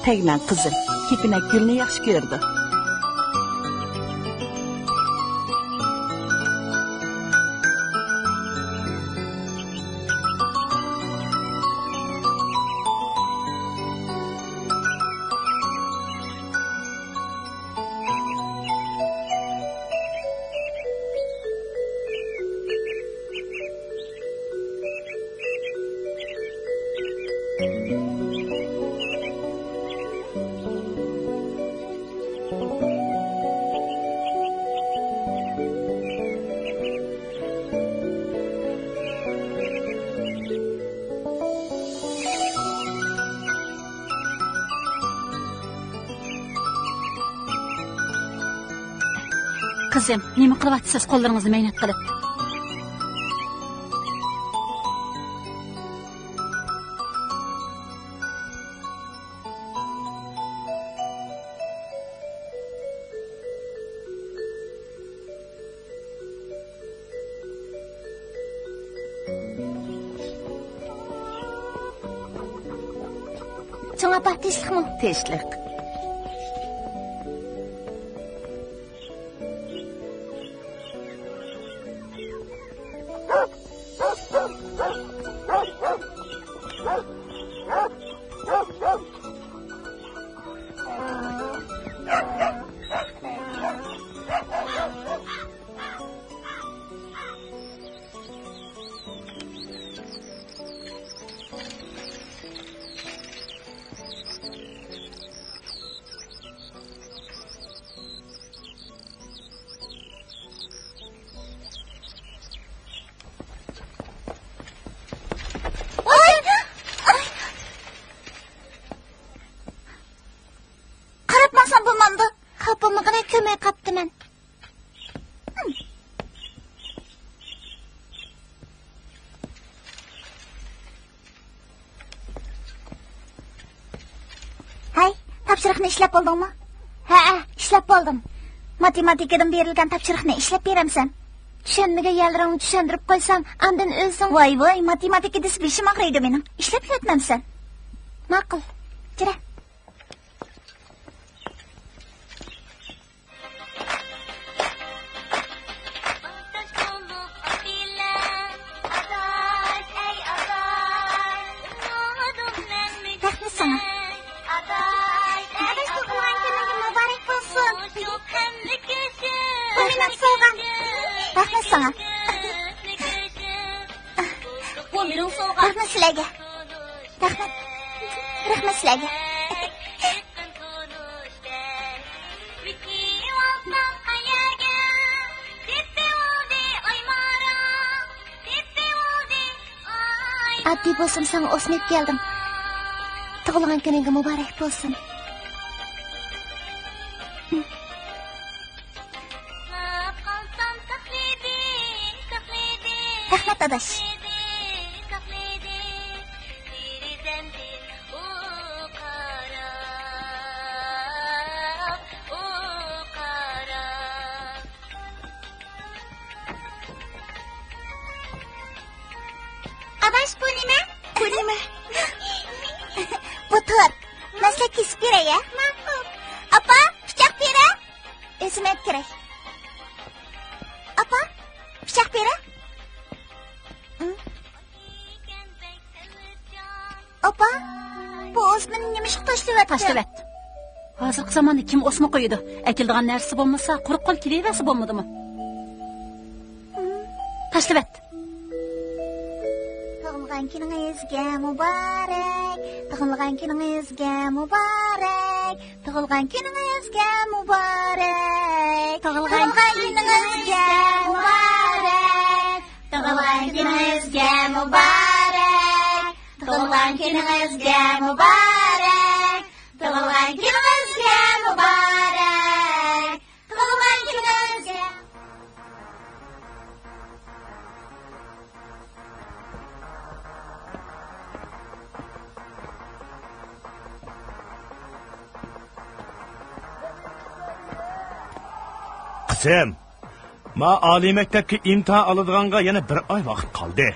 Tegman qizim, kepinak gulni yaxshi ko'rdi. Qizim, nima qilyapsiz qo'llaringizni mehnat qilib? Cho'ng opa, tinchlikmi? Tinchlik. Topshiriqni ishlab bo'ldingmi? Ha, ishlab bo'ldim. Matematikadan berilgan topshiriqni ishlab beramsan. Tushunmagan yerlarimni tushuntirib qo'ysam, andan o'zing voy, matematikada bilishim og'riydi mening. Ishlab yotmamsan. Ma'qul. Jira. Rahmat sizlarga. Addiy bo'lsam sana o'snib keldim. Tug'ilgan kuning muborak bo'lsin. Rahmat adash. Hozirgi zamonda kim o'sma qo'yadi? Akildigan narsa bo'lmasa, quruq qo'l kelaversa bo'lmadimi? Tashlab. Tug'ilgan kuningizga muborak. Tug'ilgan kuningizga muborak. Tug'ilgan kuningizga muborak. Tug'ilgan kuningizga muborak. Tug'ilgan kuningizga muborak. Tug'ilgan kuningizga muborak. Tug'ilgan kuningizga muborak. Tug'ilgan kuningizga. Qizim, ma oliy maktabga imtihon oladiganga yana bir oy vaqt qoldi.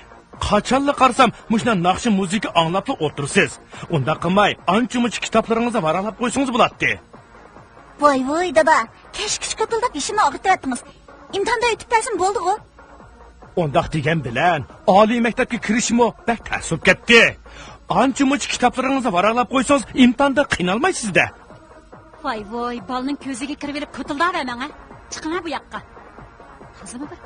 qachonli qarsam, mushuna naqshi muzika anglab o'tirsiz. Unda qilmay, ancha-muncha kitoblaringizni varaqlab qo'ysangiz bo'ladi. Voy, dada, kashkish qatildab ishimni og'irtayaptınız. İmtihanda o'tib bersin bo'ldi-ku. Ondaq degan bilan, oliy maktabga kirishmo bak ta'sir ketdi. Ancha-muncha kitoblaringizni varaqlab qo'ysangiz, imtihonda qiynalmaysizda. Voy, balning ko'ziga kirib olib ko'tildavermang, ha. Chiqing bu yoqqa. Hazırmı bir?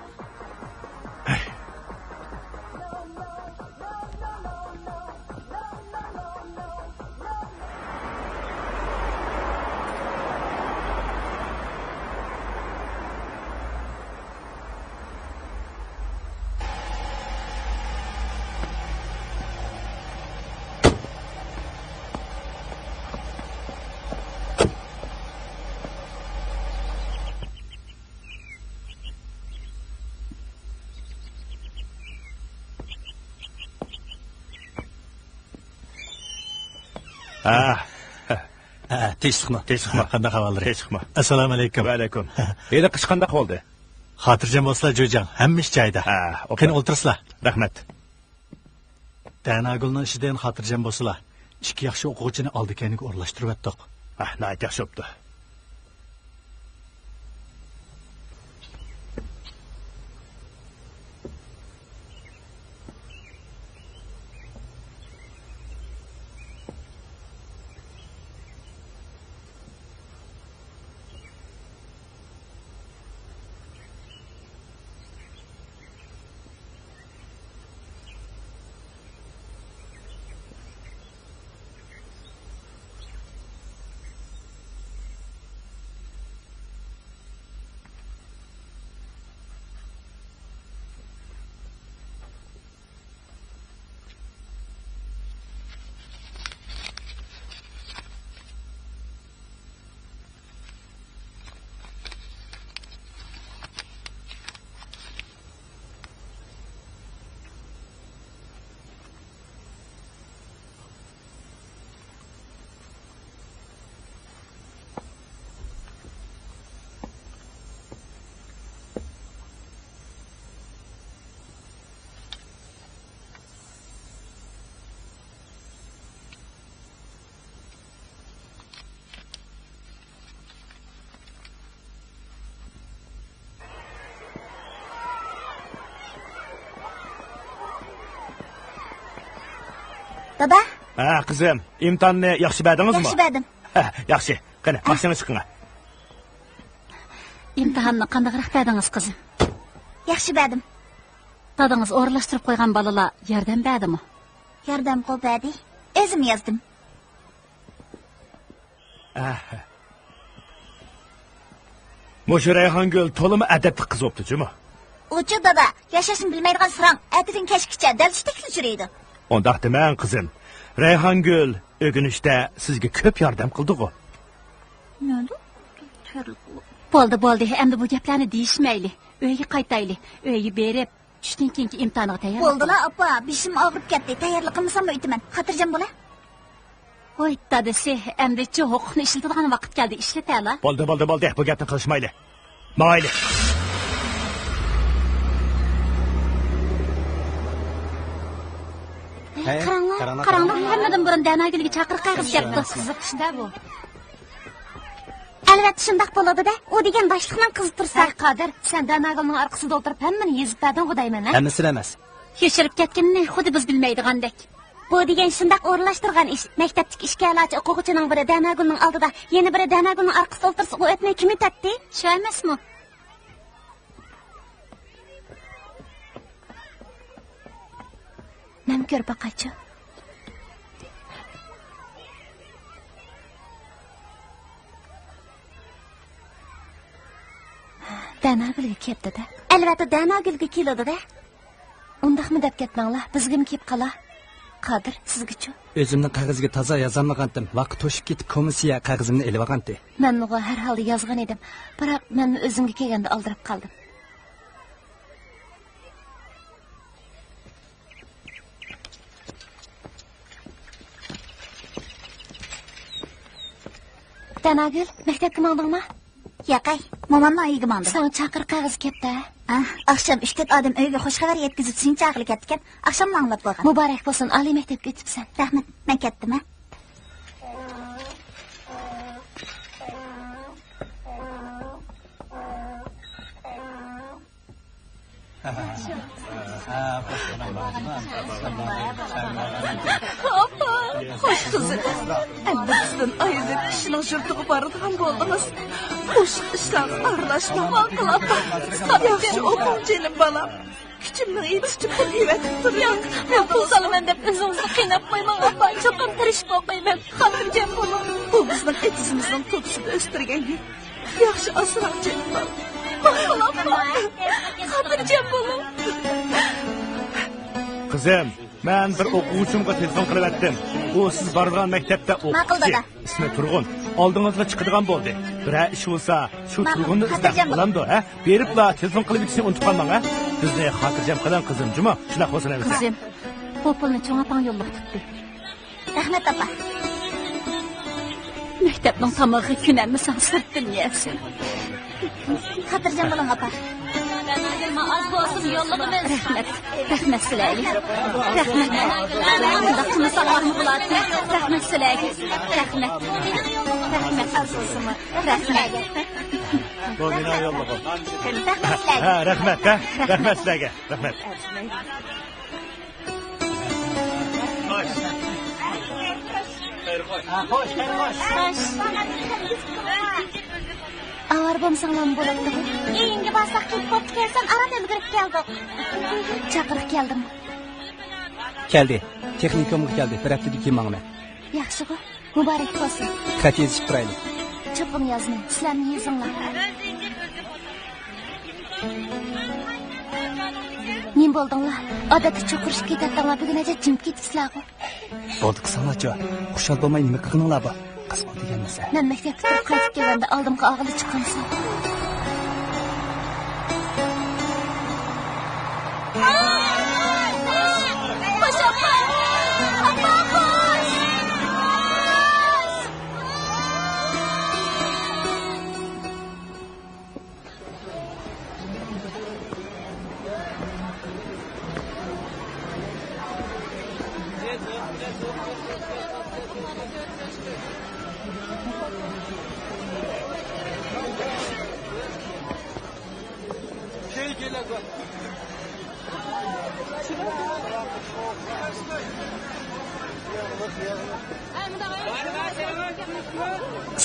Tez chiqma. Qanday xabarlar? Tez chiqma. Assalomu alaykum. Va alaykum. Endi qish qanday qoldi? Xotirjam bo'lsizlar, jo'jam. Hamma ish joyida. Qani o'tirsizlar. Rahmat. Danagulning ishidan xotirjam bo'lsizlar. Ikki yaxshi o'quvchini oldikaniga o'rlashtirib o'tdik. Nayt yaxshi bo'pti. Dada? Qizim, imtihonni yaxshi berdingizmi? Yaxshi berdim. Yaxshi. Qani, mashina chiqing. İmtihanni qanday berdingiz, qizim? Yaxshi berdim. Dadingiz o'rlashtirib qo'ygan bolalar yordam berdimi? Yordam qildi. O'zim yozdim. Mushu Rayhongul to'limi adabli qiz bo'pti-chimi? Uchi dada, yashashni bilmaydigan sirang, atirin kashkicha dalishtekli yuradi. Ondaq demang qizim. Rayhongul o'ginishda sizga ko'p yordam qildi-ku. Nima? Bo'ldi. Endi bu gaplarni deyishmayli. Uyga qaytayli. Uyga berib, tushdan keyingi imtihonga tayyor. Bo'ldilar, opa, bishim og'rib ketdi. Tayyorlik qilmasam o'taman. Xotirjam bo'la. Voy, dadasi, endi huquqni ishlatadigan vaqt keldi. Ishlataylar. Bo'ldi. Bu gapni qilishmayli. Mayli. Qaranglar, hammadan burun Danagulga chaqiriq qayg'is ketdi. Qiziqishda bu. Albatta shundoq bo'ladi-da. U degan boshliqning qizi tursa. Qodir, sen Danagulning orqasida o'tirib hammani yezib berding, xudayman, ha? Hammasi emas. Kechirib ketganini xuddi biz bilmaydigandek. Bu degan shundoq o'rlashtirgan ish. Maktabdagi ishga alochi o'quvchining biri Danagulning oldida, yana biri Danagulning orqasida o'tirsa, u o'tmay kim etadi? Shu emasmi? Men ko'rib boqaychi. Danagulga ketdi-da. Albatta Danagulga keladi-da. Undaqmi deb ketmanglar, bizgim kelib qola. Qodir, sizga-chi? O'zimni qog'ozga toza yozolmagandim. Vaqt to'shib ketib, komissiya qog'ozimni elib olgandi. Men uni har holda yozgan edim, biroq men o'zimga kelganda oldirib qoldim. Danagul, maktabga mandingmi? Yo'q, momamning uyiga mandim. Sen chaqir qog'oz ketdi. Akşam 3-4 adam öyge hoş haber yetkizip seni çağırıp ketken. Akşam anlat bolgan. Muborak bo'lsin, oliy maktabga ketibsan. Rahmat, men ketdim, ha. Xo'sh qizim. Endi bizdan ayirib kishining shurtiga boradigan bo'ldingiz. Qo'shiq ishlarga aralashmamon qilib. Yaxshi o'qing jinim bolam. Kuchimni yetishib qo'yib turgan. Men pul solaman deb o'zingizni qiynab qo'ymang, opa. Cho'qim tirishib o'qiyman. Xotirjam bo'ling. Bu bizning etizimizning to'pisida o'stirgan gul. Yaxshi asrab jinim bolam. Xotirjam bo'ling. Qizim, men bir o'quvchimga telefon qilib etdim. U siz borgan maktabda o'quvchi. Ismi Turg'un. Oldingizga chiqadigan bo'ldi. Biror ish bo'lsa, shu Turg'unni izlab qo'yamdi, ha? Beribla telefon qilib ketishni unutib qolmang, ha? Bizni xotirjam qiling qizim, juma. Shunaqa bo'lsin endi. Qizim, bu pulni cho'ng opang yo'llab tutdi. Rahmat, opa. Maktabning tomog'i kunammi sen sirtdan yeyapsan. Xotirjam bo'ling, opa. Az bo'lsin yo'llig'imiz. Rahmat sizlarga. Rahmat. Bunda qilmasalarmi bo'ladi? Rahmat sizlarga. Rahmat. Rahmat az bo'lsin. Rahmat. Bu meni yo'llig'im. Rahmat sizlarga. Ha, rahmat, ha? Rahmat sizlarga. Rahmat. Avar bo'lsanglar bo'ladi. Keyingi bosaq kelib bo'pti kelsan, aram o'ldirib keldik. Chaqirib keldim. Keldi. Texnikumga keldi. Bir haftadan keyin mangman. Yaxshi-ku. Muborak bo'lsin. Xat yozib turaylik. Cho'qim yozmang. Sizlarning yozinglar. Nim bo'ldinglar? Odatda cho'qirishib ketadinglar, bugun aja jim ketibsizlar-ku. Bo'ldi qisqacha. Xushal bo'lmay nima qilinglar bu? Qisqa deganmisa. Men maktabga qaytib kelganda oldimga og'ili chiqqansan.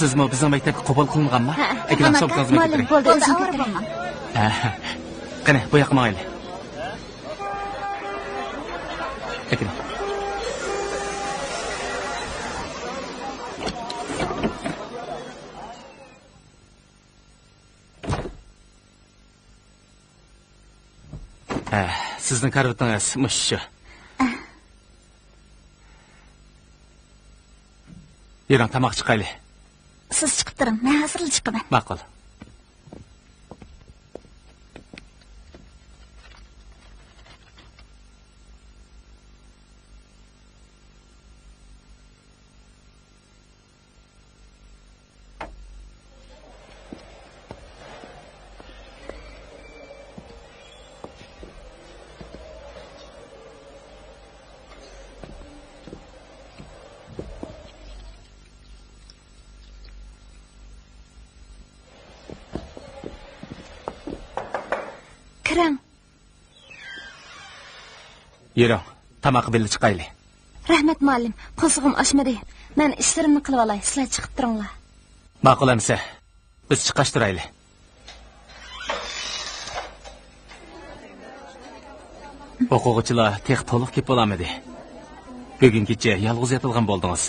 Sizmi bizning maktabga qabul qilinganmi? Akram hisobingizga Ma'lum bo'ldi, o'zing keltiring. Qani, bu yoqqa mayli. Akram. Sizning karvatingiz mushu. Yerang tamoq chiqayli. Siz chiqib turing, men hazırlı chiqaman. Ma'qul. Kiring. Yerang, tamoq belli chiqayli. Rahmat muallim, qo'zig'im oshmadi. Men ishlarimni qilib olay, sizlar chiqib turinglar. Ma'qul amsa. Biz chiqashtirayli. O'quvchilar tex to'liq kelib bo'lamidi. Bugun kecha yolg'iz yotilgan bo'ldingiz.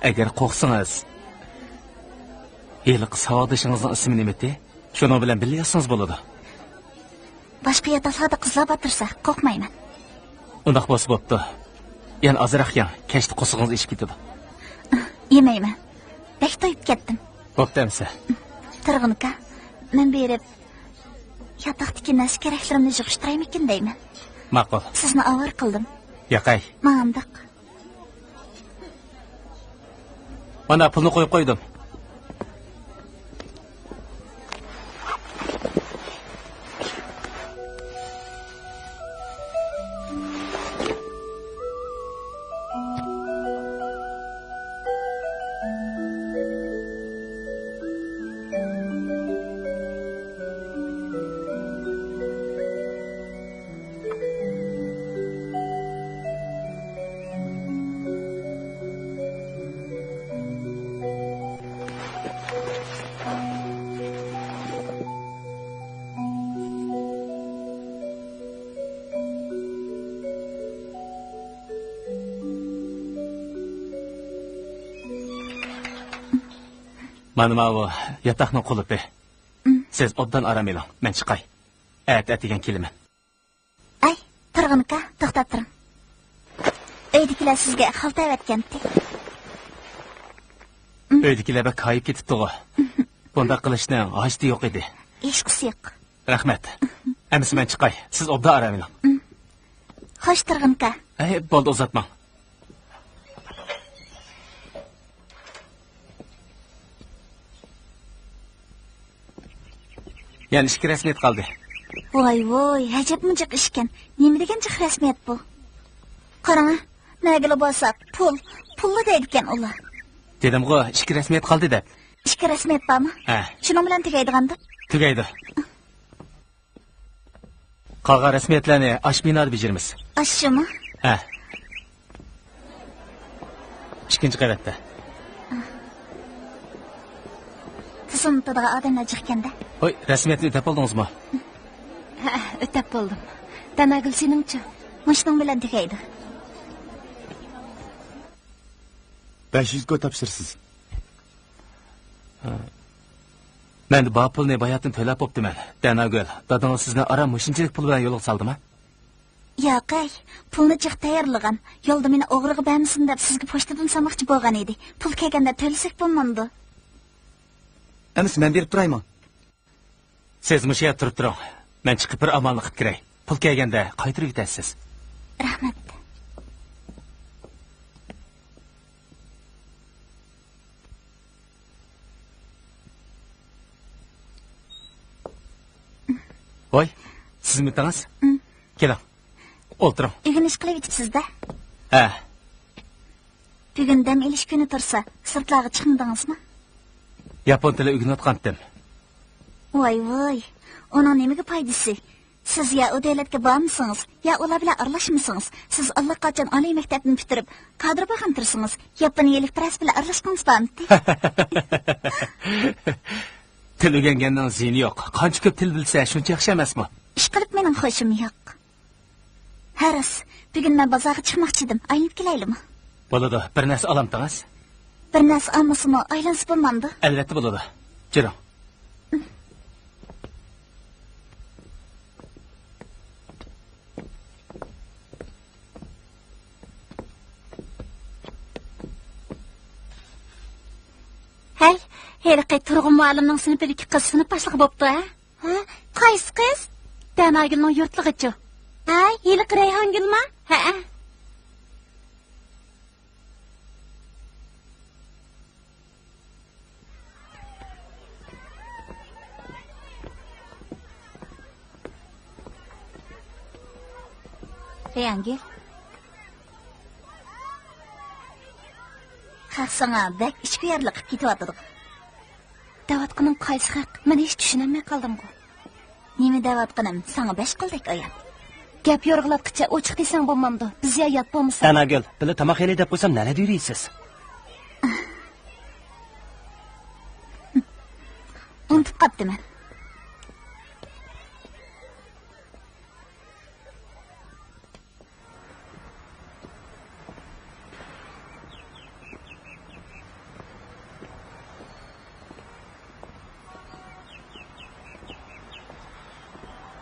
Agar qo'rqsangiz, eliq savodishingizning ismi nima-ti? Shuni bilan birga yozsangiz bo'ladi. Boshqa yotoqlarda qizlar batirsa, qo'rqmayman. Undaq bo'lsa bo'pti. Yana ozroq yang, kechda qo'sig'ingiz ishib ketadi. Yemayman. Bek to'yib ketdim. Bo'pti amsa. Tirg'inka, men berib yotoqdagi nash keraklarimni yig'ishtiraymikin deyman. Ma'qul. Sizni avor qildim. Yoqay. Ma'amdiq. Mana pulni qo'yib qo'ydim. Mana bu yataqning qulupi. Siz obdan aram eling. Men chiqay. Atigan kelaman. Ay, turg'in aka, to'xtab turing. Uydagilar sizga xalta aytgandi. Uydagilar kayib ketibdi-ku. Bunda qilishning hojati yo'q edi. Hechqisi yo'q. Rahmat. Endi men chiqay. Siz obdan aram eling. Xo'sh, turg'in aka. Ay, bo'ldi, uzatmang. Yani ishki rasmiyat qoldi. Voy, ajab mujiq ishkan. Nima degan jiq rasmiyat bu? Qarang, nagila bo'lsa, pulli deydigan ular. Dedim-ku, ishki rasmiyat qoldi deb. Ishki rasmiyat bormi? Ha. Shuning bilan tugaydiganda? Tugaydi. Qolgan rasmiyatlarni ash binoda bijirmiz. Ashmi? Ha. Ikkinchi qavatda. Tizimda odamlar chiqqanda. Voy, rasmiyatni o'tab oldingizmi? Ha, o'tab bo'ldim. Tanagil seningchi. Mashning bilan tugaydi. 500 ga topshirsiz. Men bu pulni bayatdan to'lab bo'ptiman. Danagul, dadangiz sizni aram mushinchilik pul bilan yo'lga saldimi? Yo'q, pulni jiq tayyorlagan. Yo'lda meni o'g'riga bermisin deb sizga pochtadan samoqchi bo'lgan edi. Pul kelganda to'lasak bo'lmamdi. Emis men berib turayman. Siz mushiya turib turing. Men chiqib bir amalni qilib kiray. Pul kelganda qaytirib yetasiz. Rahmat. Voy, siz mitangiz? Keling. O'tiring. Uyga ish qilib yetibsiz-da? Ha. Bugun dam elish kuni tursa, sirtlarga chiqmadingizmi? Yapon tili o'rganayotgandim. Voy, uning nimaga foydasi? Siz ya o davlatga bormisiz, ya ular bilan aralashmisiz? Siz allaqachon oliy maktabni bitirib, kadr bo'lgan tursiz. Yaponiyalik press bilan aralashgansiz bormi? Til o'rgangandan ziyni yo'q. Qancha ko'p til bilsa, shuncha yaxshi emasmi? Ish qilib mening xo'shim yo'q. Haras, bugun men bozorga chiqmoqchi edim. Aylanib kelaylikmi? Bo'ladi. Bir narsa olamdingiz? Bir narsa olmasimi, aylansa bo'lmamdi? Albatta bo'ladi. Jiring. Hey, Heliqay Turg'un muallimning sinfidagi qiz sinf boshlig'i bo'pti, ha? Qaysi qiz? Danagilning yurtlig'ichi. Ha, Heliq Rayhongilmi? Ha. Rayhongil. Xarsanga bak ichki yerlik qilib ketyaptiq. Davatqining qaysi haq? Men hech tushunmay qoldim-ku. Nima davatqinim? Sanga 5 qildik oya. Gap yo'rg'latqicha ochiq desang bo'lmamdi. Biz yat bo'lmasa. Danagul, bili tamoq yeyli deb qo'ysam nima deysiz? Unutib qoldim.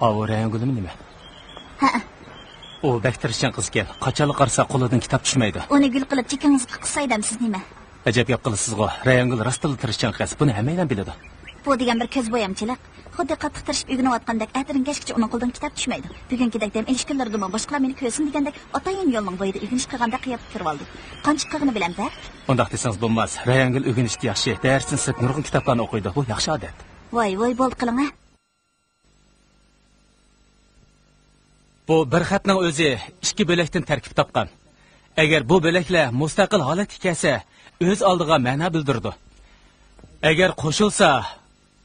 O Rayhongilmi nima? Ha. O baktirishchan qiz ekan. Qachonli qarsa qo'lidan kitob tushmaydi. Uni gul qilib chekingizga qilsaydamsiz nima? Ajab gap qilasiz-ku. Rayhongil rostila tirishchan qiz. Buni hammadan biladi. Bu degan bir ko'z bo'yamchilik. Xuddi qattiq tirishib o'rganayotgandek, aytirin kechgacha uning qo'lidan kitob tushmaydi. Bugungidek dam elish kunlaridami boshqalar meni ko'rsin degandek, otayin yo'lning bo'yida o'rganish qilganda qiyab kirib oldi. Qancha qilgani bilan da? Undaq desangiz bo'lmas. Rayhongil o'rganishda yaxshi. Darsdan sirт nurg'un kitoblarni o'qiydi. Bu yaxshi odat. Voy, bo'ldi qiling a. Bu bir xatning o'zi ikki bo'lakdan tarkib topgan. Agar bu bo'laklar mustaqil holatga kelsa, o'z oldiga ma'no bildirdi. Agar qo'shilsa,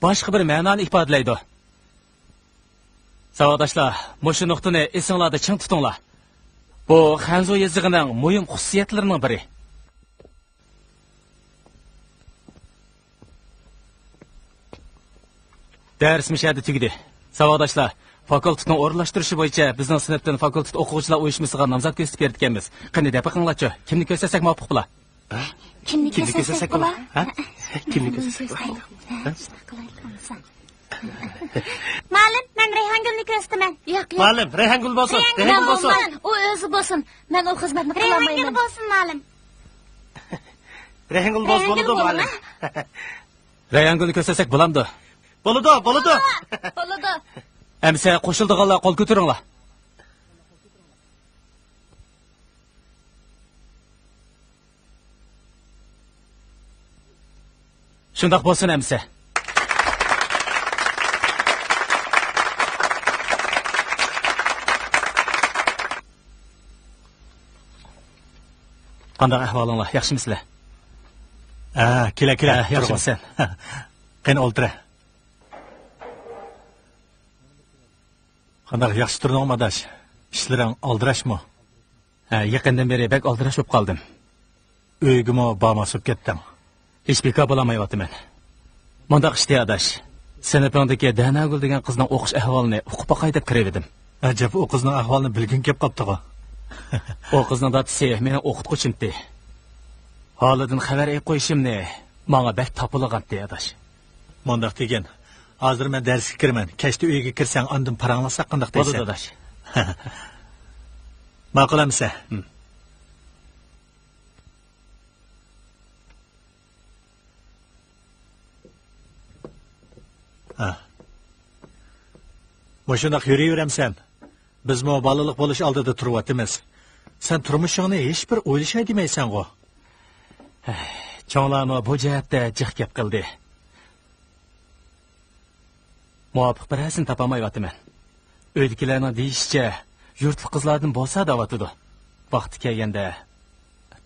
boshqa bir ma'noni ifodalaydi. Savodashlar, mushu nuqtani esinglarda ching tutinglar. Bu Xanzo yezig'ining muhim xususiyatlarining biri. Dars mishadi tugdi. Savodashlar, fakultetni o'rinlashtirishi bo'yicha bizning sinfdan fakultet o'quvchilar uyushmasiga nomzod ko'rsatib berdik. Qanday deb qilinglarchi? Kimni ko'rsasak muvofiq bo'lar? Kimni ko'rsasak bo'lar? Ha? Kimni ko'rsak? Ma'lum, men Rayhongulni ko'rsaman. Yo'q, yo'q. Ma'lum, Rayhongul bo'lsin. Rayhongul bo'lsin. U o'zi bo'lsin. Men u xizmatni qila olmayman. Rayhongul bo'lsin, ma'lum. Rayhongul bo'ldi, ma'lum. Rayhongulni ko'rsasak bo'lamdi. Bo'ladi. Bo'ladi. Amsa qo'shildiganlar qo'l ko'taringlar. Shundoq bo'lsin amsa. Qanday ahvolinglar? Yaxshimisizlar? Kela. Yaxshimisan? Qani o'ltira. Qanday yaxshi turdingmi, adash? Ishlaring oldirashmi? Yaqindan beri bak oldirash bo'lib qoldim. Uygimi bormasib ketding? Hech bekor bo'lamayapman. Mundaq ishda adash. Sinfimdagi Danagul degan qizning o'qish ahvolini o'qib boqay deb kirib Ajab, o qizning ahvolini bilgin kelib qopti-ku. O qizning datisi meni o'qituvchimdi. Holidan xabar qo'yishimni menga bak topilgandi adash. Mundaq degan. Hozir men darsga kiraman. Kechda uyga kirsang, ondan paranglasa qanday deysan? Bo'ladi adash. Ma'qulamsa? Mo'shundoq yuraveramsan. Biz mo balaliq bo'lish oldida turyapmiz. Sen turmushingni hech bir o'ylashay demaysan-ku. Cho'nglarni bu jihatda jiq gap qildi. Muvofiq birasini topamayapman. Uydagilarning deyishicha, yurtli qizlardan bo'lsa davatidi. Vaqti kelganda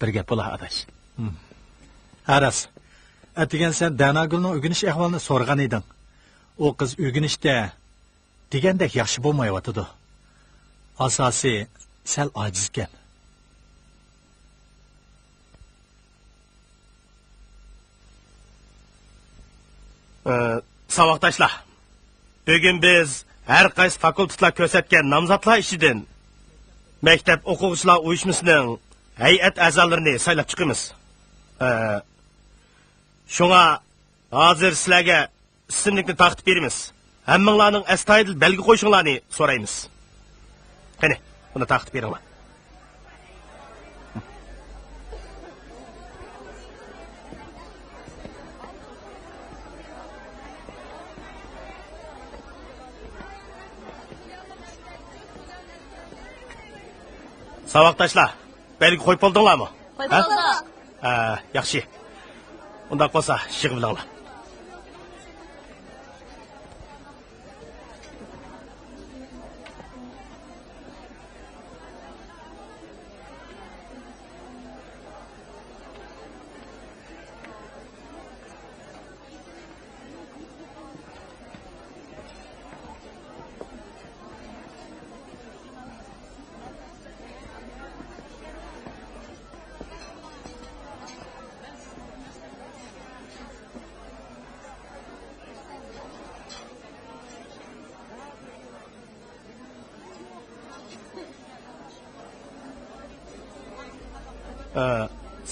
bir gap bo'lar adash. Aras, atigan sen Danagulning o'g'inish ahvolini so'rgan eding. O qiz o'g'inishda degandek yaxshi bo'lmayotidi. Asosiy sal ojizgan. Savoqdaşlar. Bugün biz her qaysi fakultetlar ko'rsatgan nomzodlar ishidan maktab o'quvchilar uyushmasining hay'at a'zolarini saylab chiqamiz. Shunga hozir sizlarga ismlikni taqdim beramiz. Hammanglarning astoydil belgi qo'yishinglarni so'raymiz. Qani, buni taqdim beringlar. Savoqdaşlar, belgi qo'yib bo'ldinglarmi? Qo'yib bo'ldik. Yaxshi. Unda bo'lsa, shiq bilinglar.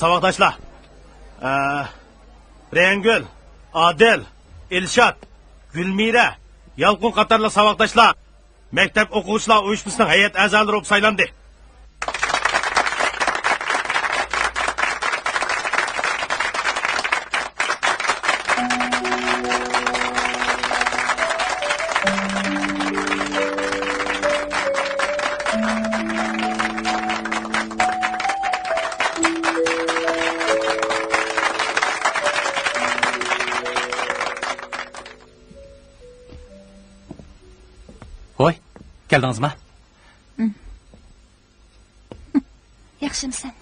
Savoqdaşlar. Rayhongul, Adil, Elshad, Gulmira, Yalqin qatorli savoqdaşlar maktab o'quvchilar uyushmasining hay'at a'zolari bo'lib saylandi. Voy, keldingizmi? Yaxshimisan?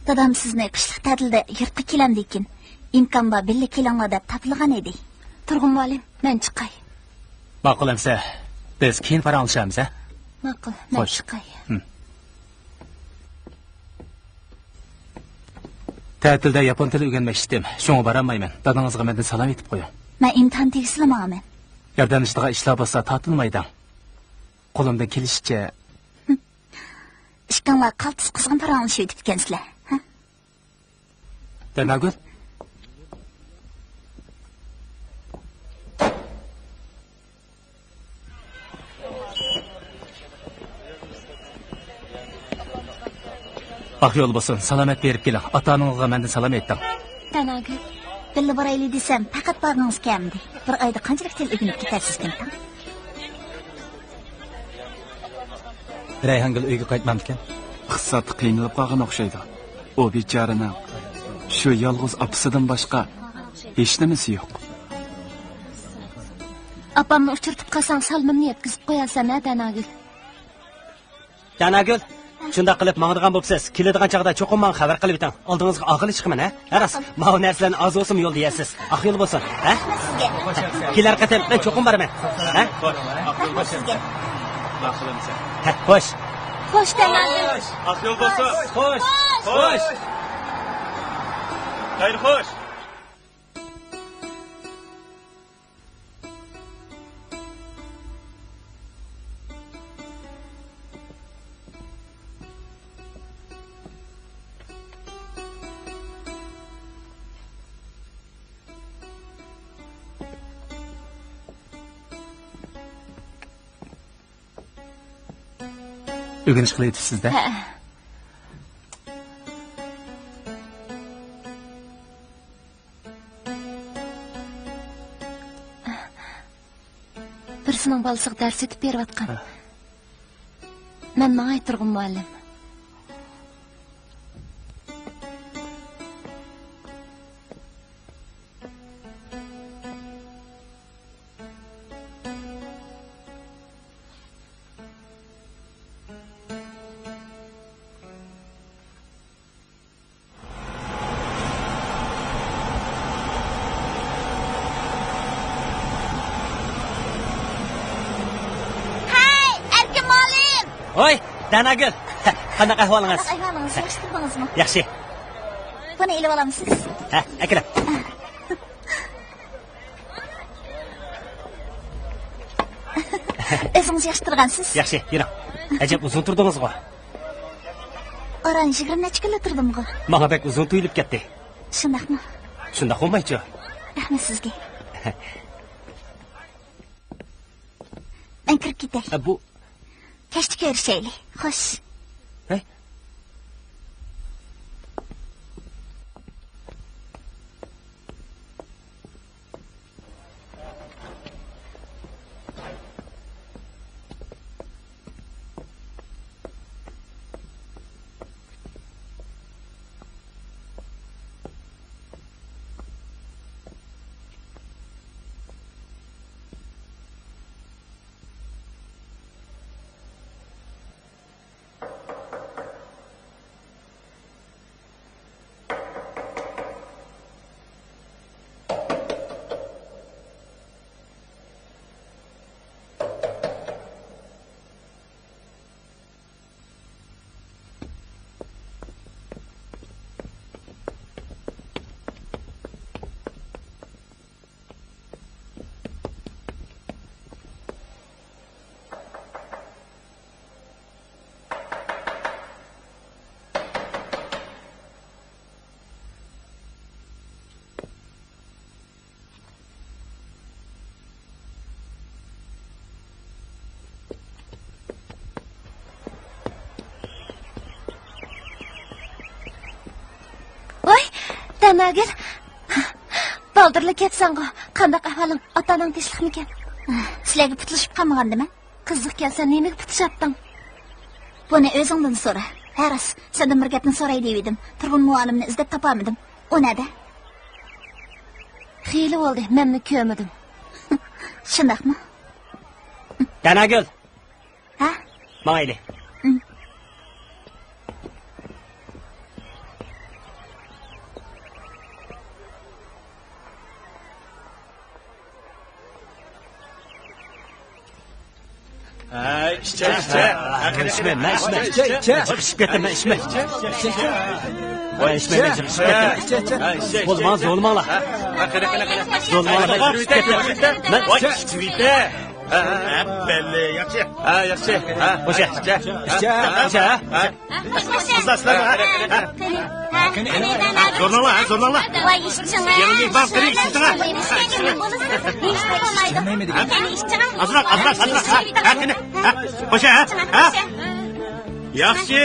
Dadam sizni qishliq ta'tilda yurtga kelam dekin. Imkon bor birga kelinglar deb topilgan edi. Turg'un muallim, men chiqay. Ma'qul amsa, biz keyin paranglashamiz, a? Ma'qul, men chiqay. Ta'tilda yapon tili o'rganmoqchidim. Shunga borolmayman. Dadangizga mendan salom aytib qo'ying. Men imtihon tegislamaman. Yordamlashadigan ishlar bo'lsa tortilmaydi. qo'limdan kelishicha. ishqinglar qaltis qizg'in paranglashib o'tibkansizlar. Danagul. Bak yol bo'lsin, salomat berib keling. Ota-onangizga mendan salom ayting. Danagul, billa borayli desam, faqat borgingiz kamdi. Bir oyda qanchalik til o'rganib ketasiz kim? Rayhongul uyga qaytmamdikan. Iqtisodda qiynalib qolgan o'xshaydi. U bechoraning shu yolg'iz opasidan boshqa hech nimasi yo'q. Opamni uchirtib qolsang, salmimni yetkazib qo'yasan-a, Danagul. Danagul, shunda qilib mang'digan bo'lsiz. Keladigan chaqda cho'qim men xabar qilib o'ting. Oldingizga aql chiqman, ha? Aras, mana narsalarni oz bo'lsin yo'l deyasiz. Aq yo'l bo'lsin, ha? Kelar qatam men cho'qim boraman, ha? Sizga. Ha, xo'sh. Xo'sh, Danagul. Aq yo'l bo'lsin. Xo'sh. Xo'sh. Xayr, xo'sh. O'rganish qilyapsiz-da. Birisining bolasiga dars o'tib berayotgan. Men menga ayttirgan muallim. Oy, Danagul. Qanaqa ahvolingiz? Ahvolingiz yaxshi turdingizmi? Yaxshi. Buni ilib olamsiz. Ha, akram. O'zingiz yaxshi turgansiz? Yaxshi, yuring. Ajab uzun turdingizmi? Oran 20 necha kun turdim-ku. Menga bek uzun tuyulib ketdi. Shundaqmi? Shunda qo'ymaychi. Rahmat sizga. Men kirib ketay. Bu Kechda ko'rishaylik. Xo'sh. Hey. Danagul. Baldirli ketsan-ku. Qanday ahvoling? Ota-onang tinchlikmikan? Sizlarga putlashib qolmagandimi? Qiziq kelsa, nimaga putlashyapting? Buni o'zingdan so'ra. Aras, sendan bir gapni so'ray dedim. Turg'un muallimni izlab topolmadim. U nada? Xeyli bo'ldi, menni ko'rmadim. Shundaqmi? Danagul. Ha? Mayli. İşte. İçme, ben içme. Çıkışıp getirme, içme. Vay içme, ben çıkışıp getirme. Olmaz, olmalı. Olmalı, ben çıkışıp getirme. Ben belli yaxshi yaxshi o'sha qizlar zo'rlanglar voy ishching Yangi bak kiri ishching azroq o'sha yaxshi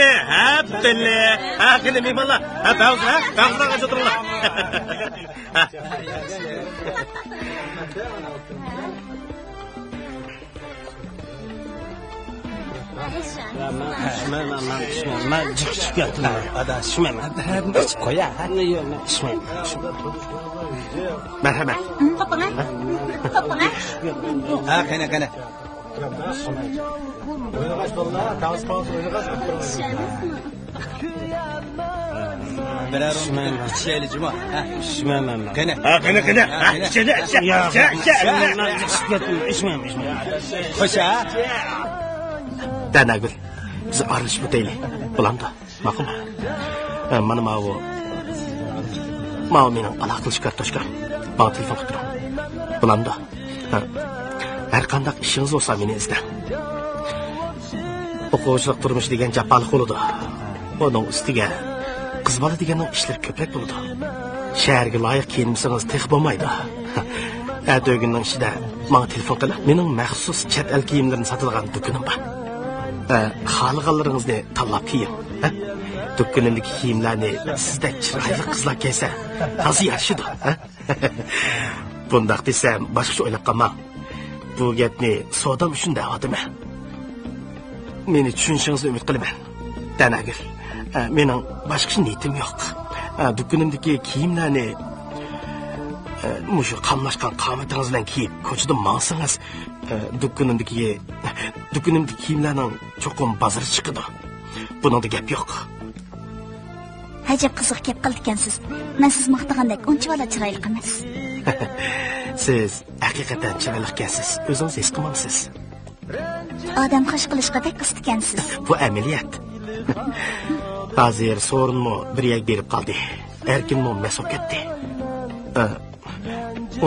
belli qani mehmonlar ba'zlar o'tiringlar man chiqib ketdim adashmayman qo'ya marhamat qani Berarum içeyli cuma. İçmeyemem ben. Qani. qani İçmeyem. Xo'sha. Danagul biz aralashib o'taylik bo'lamdi ma'qulmi mana mau mening aloqa kartoshkam bana telefon qilib turing bo'lamdi har qanday ishingiz bo'lsa meni izlang o'quvchilik turmush degan jafoli bo'ladi buning ustiga qiz bola deganning ishlar ko'proq bo'ladi shaharga loyiq kiyinmasangiz tex bo'lmaydi ertagunning ichida menga telefon qilib mening maxsus chet el kiyimlarini sotadigan do'konim bor xohlaganlaringizni tanlab kiying do'konimdagi kiyimlarni sizdek chiroyli qizlar kiysa toza yaxshidi bundoq desam boshqacha o'ylab qolmang bu gapni sodam uchun deyapman meni tushunishingizni umid qilaman danagil mening boshqa niyatim yo'q do'konimdagi kiyimlarni mushu qamlashgan qomatingiz bilan kiyib ko'chada mangsangiz do'konimdagi kiyimlarning cho'qim bozori chiqadi buningda gap yo'q ajab qiziq gap qildi ekansiz men siz maqtagandek unchavala chiroyli emas siz haqiqatan chiroyli ekansiz o'zingiz his qilmamsiz odam xush qilishga bek qisdi ekansiz bu amaliyot hozir so'rinmi bir yak berib qoldi erkinmi mas'ul ketdi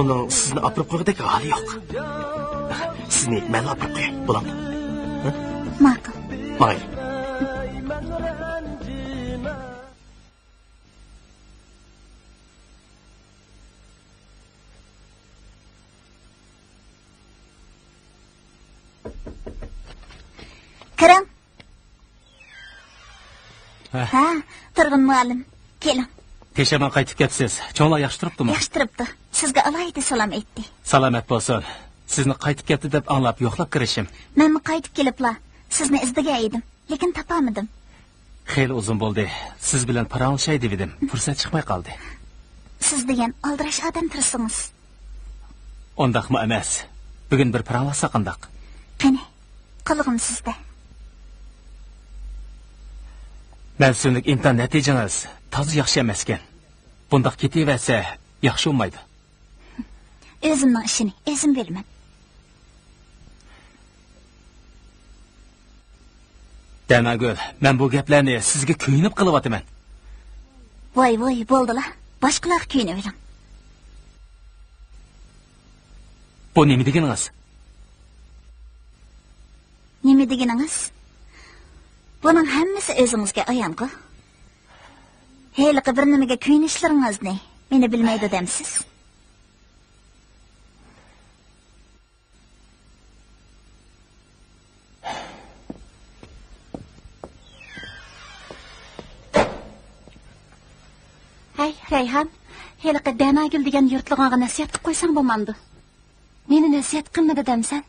uning sizni olib qo'ygudek holi yo'q sizni men olib qo'yay bo'ladimi ma'qul mayli kiring ha turg'un muallim keling Teshaman qaytib ketsiz. Cho'nglar yaxshi turibdimi? Yaxshi turibdi. Sizga alohida salom aytdi. Salomat bo'lsin. Sizni qaytib ketdi deb anglab yo'qlab kirishim. Men qaytib kelibla. Sizni izdigan edim, lekin topolmadim. Xeyli uzun bo'ldi. Siz bilan paranlashay dedim. Fursat chiqmay qoldi. Siz degan aldirash odam tursiz. Ondaqmi emas. Bugun bir paranlasa qandaq? Qani, qilig'im sizda. Mavsumlik imtihon natijangiz toza yaxshi emas ekan. Bundaq ketaversa yaxshi bo'lmaydi. O'zimning ishini o'zim bilaman. Damagul, men bu gaplarni sizga kuyinib qilyapman. Voy, bo'ldilar. Boshqalar kuyinavering. Bu nima deganingiz? Nima deganingiz? Buning hammasi o'zingizga ayon-ku. Heyliqi bir nimaga kuyinishlaringizni meni bilmaydi demsiz. Hey, Rayhan, heyliqi Damagul degan yurtlig'ingga nasihat qilib qo'ysang bo'lmamdi. Meni nasihat qilmadi demsan.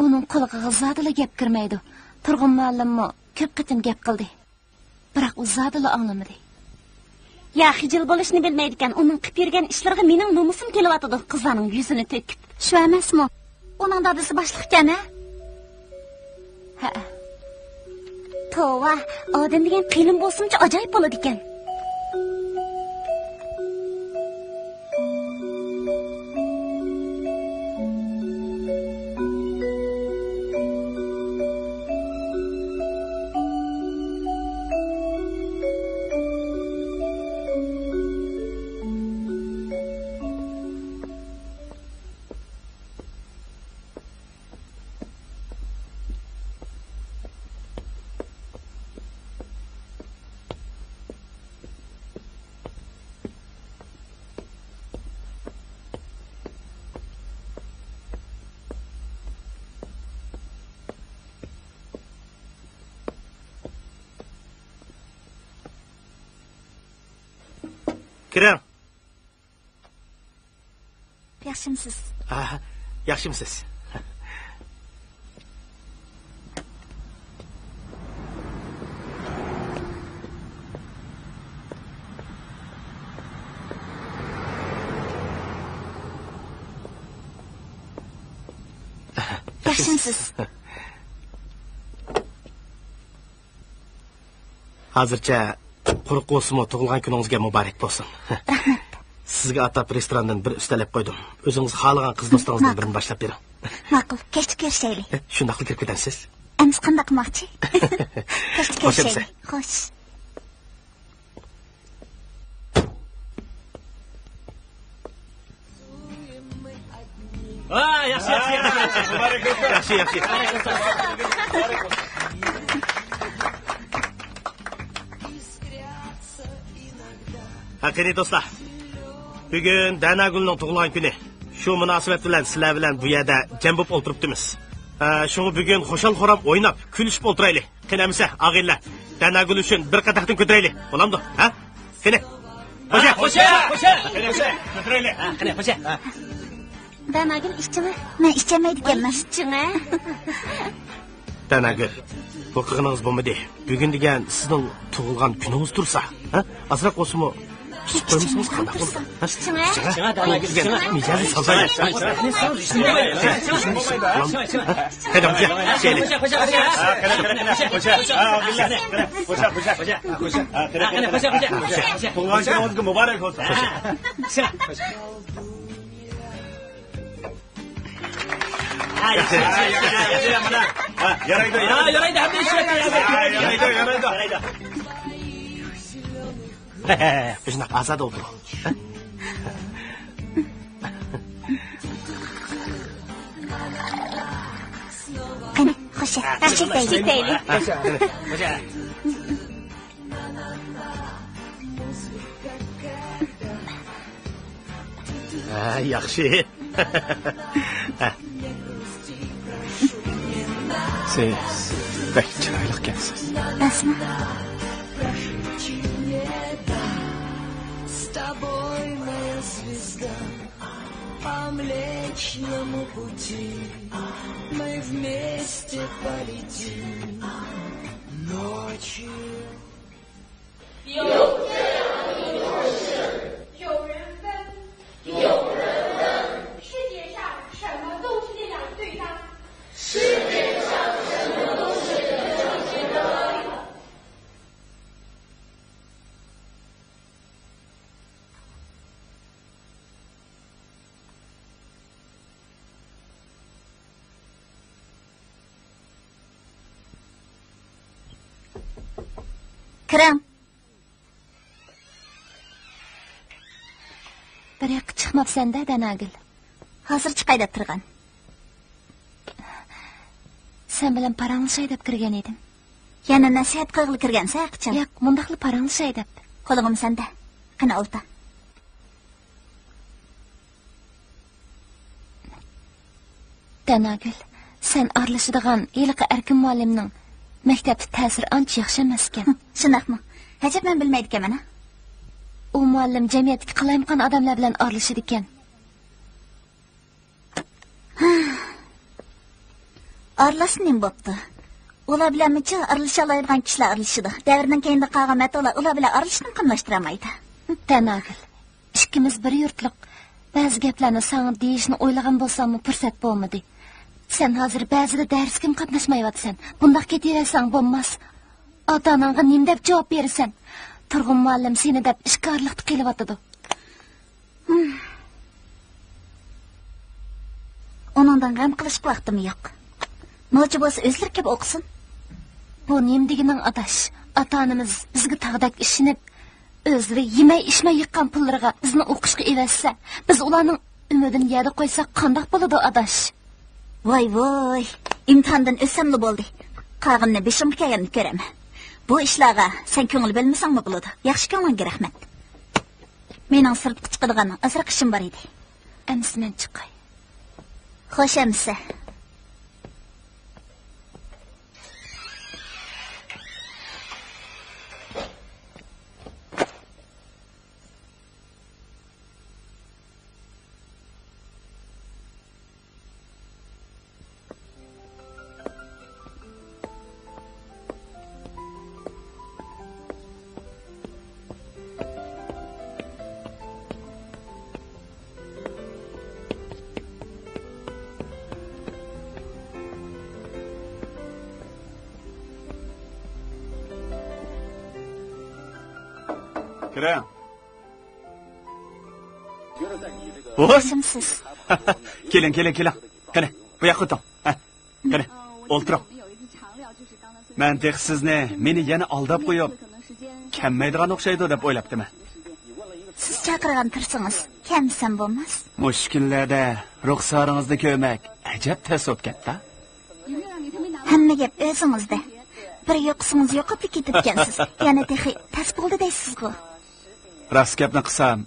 Uning qulig'iga zodila gap kirmaydi. Turg'un muallimmi ko'p qitim gap qildi. Biroq u zodila anglamadi. Ya hijil bo'lishni bilmaydi ekan, uning qilib yurgan ishlariga mening nomusim kelyotdi, qizlarning yuzini to'kib. Shu emasmi? Uning dadasi boshliq ekan-a? Ha. Tova, odam degan qiyin bo'lsinchi ajoyib bo'ladi ekan. Kiring. Yaxshimisiz? Ha, yaxshimisiz. Yaxshimisiz? Hozircha quruq o'simi tug'ilgan kuningizga muborak bo'lsin. Rahmat. Sizga atab restorandan bir ustalab qo'ydim. O'zingiz xohlagan qiz do'stingizdan birini boshlab bering. Ma'qul, kechda ko'rishaylik. Shundaqli kirib ketasiz. Endi qanday qilmoqchi? Kechda ko'rishaylik. Xo'sh. Yaxshi. Haqiqiy do'stlar, bugun Danagulning tug'ilgan kuni. Shu munosabat bilan sizlar bilan bu yerda jam bo'lib o'tiribdimiz. Shuni bugun xo'shal-xo'ram o'ynab, kulishib o'tiraylik. Qanamisa, og'illar, Danagul uchun bir qadaqdan ko'taraylik. Bo'lamdi? Ha? Qani. Qo'sha. Qanamisa, ko'taraylik. Qani, qo'sha. Danagul ishchimi? Men ishchamaydi ekanman. Ishchimi? Danagul, bu qilganingiz bo'lmadi. Bugun degan sizning tug'ilgan kuningiz tursa, ha? Azroq o'simi qo'ymisingiz qanday bo'ladi? Chiqa Danagul, chiqa. Mijozi solsaysiz. Tug'ilgan muborak bo'lsin. Yaraydi. Shunaqa azad o'tir. Qani, xo'sh, chekaylik. Yaxshi. Siz pek chiroyli ekansiz. Rasmi? По Млечному пути мы вместе полетим ночью. 有这样一种事，有人问，世界上什么都是这样对的。世界上什么都是这样对的。Kirim. Bir yoqqa chiqmabsan-da, Danagul. Hozir chiqay deb turgan. Sen bilan paranglshay deb kirgan edim. Yana nasihat qilg'il kirgansa, qichim. Yo'q, mundaqli paranglshay deb. Qo'lig'im senda. Qani o'lta. Danagul, sen arlashadigan yiliqi Erkin muallimning maktabda ta'sir ancha yaxshi emas ekan. Shunaqmi? Hajab men bilmaydi ekanman. U muallim jamiyatdagi qalayimqon odamlar bilan aralashadi ekan. Aralashning bo'pti. Ular bilan michi aralasha oladigan kishilar aralashadi. Davrdan keyinda qolgan matolar ular bilan aralashishni qamlashtirmaydi. Danagul, ikkimiz bir yurtliq ba'zi gaplarni sana deyishni o'ylagan bo'lsam, fursat bo'lmadi. Sen hozir ba'zida darsga qatnashmayapsan. Bundaq ketaversan bo'lmas. Ota-onangga nim deb javob berasan. Turg'un muallim seni deb ishkorlikda qilyapti. Onundan g'am qilish vaqtim yo'q. Nochi bo'lsa o'zlari kelib o'qisin. Bu nim deganing adash. Ota-onamiz bizga tag'dak ishinib, o'zlari yemay ishmay yiqqan pullariga bizni o'qishga evassa, biz ularning umidini yerda qo'ysak qandoq bo'ladi adash? Voy, imtihondan o'samli bo'ldi. Qag'inni beshim kelganini ko'raman. Bu ishlarga sen ko'ngil bilmasangmi bo'ladi. Yaxshi ko'ngilga rahmat. Mening sirtga chiqadigan asriq ishim bor edi. Endi men chiqay. Xo'sh emsa. Kiring. Yaxshimisiz? Keling. Qani, bu yoqqa o'ting. Qani, o'ltiring. Men tek sizni meni yana aldab qo'yib, kammaydigan o'xshaydi deb o'ylabdiman. Siz chaqirgan tursangiz, kamsam bo'lmas. Mushkullarda ruxsoringizni ko'mak ajab tez o'tganda. Hamma gap o'zingizda. Bir yo'qsingiz yo'qib ketibgansiz. Yana texi tas bo'ldi deysiz-ku. Rost gapni qilsam,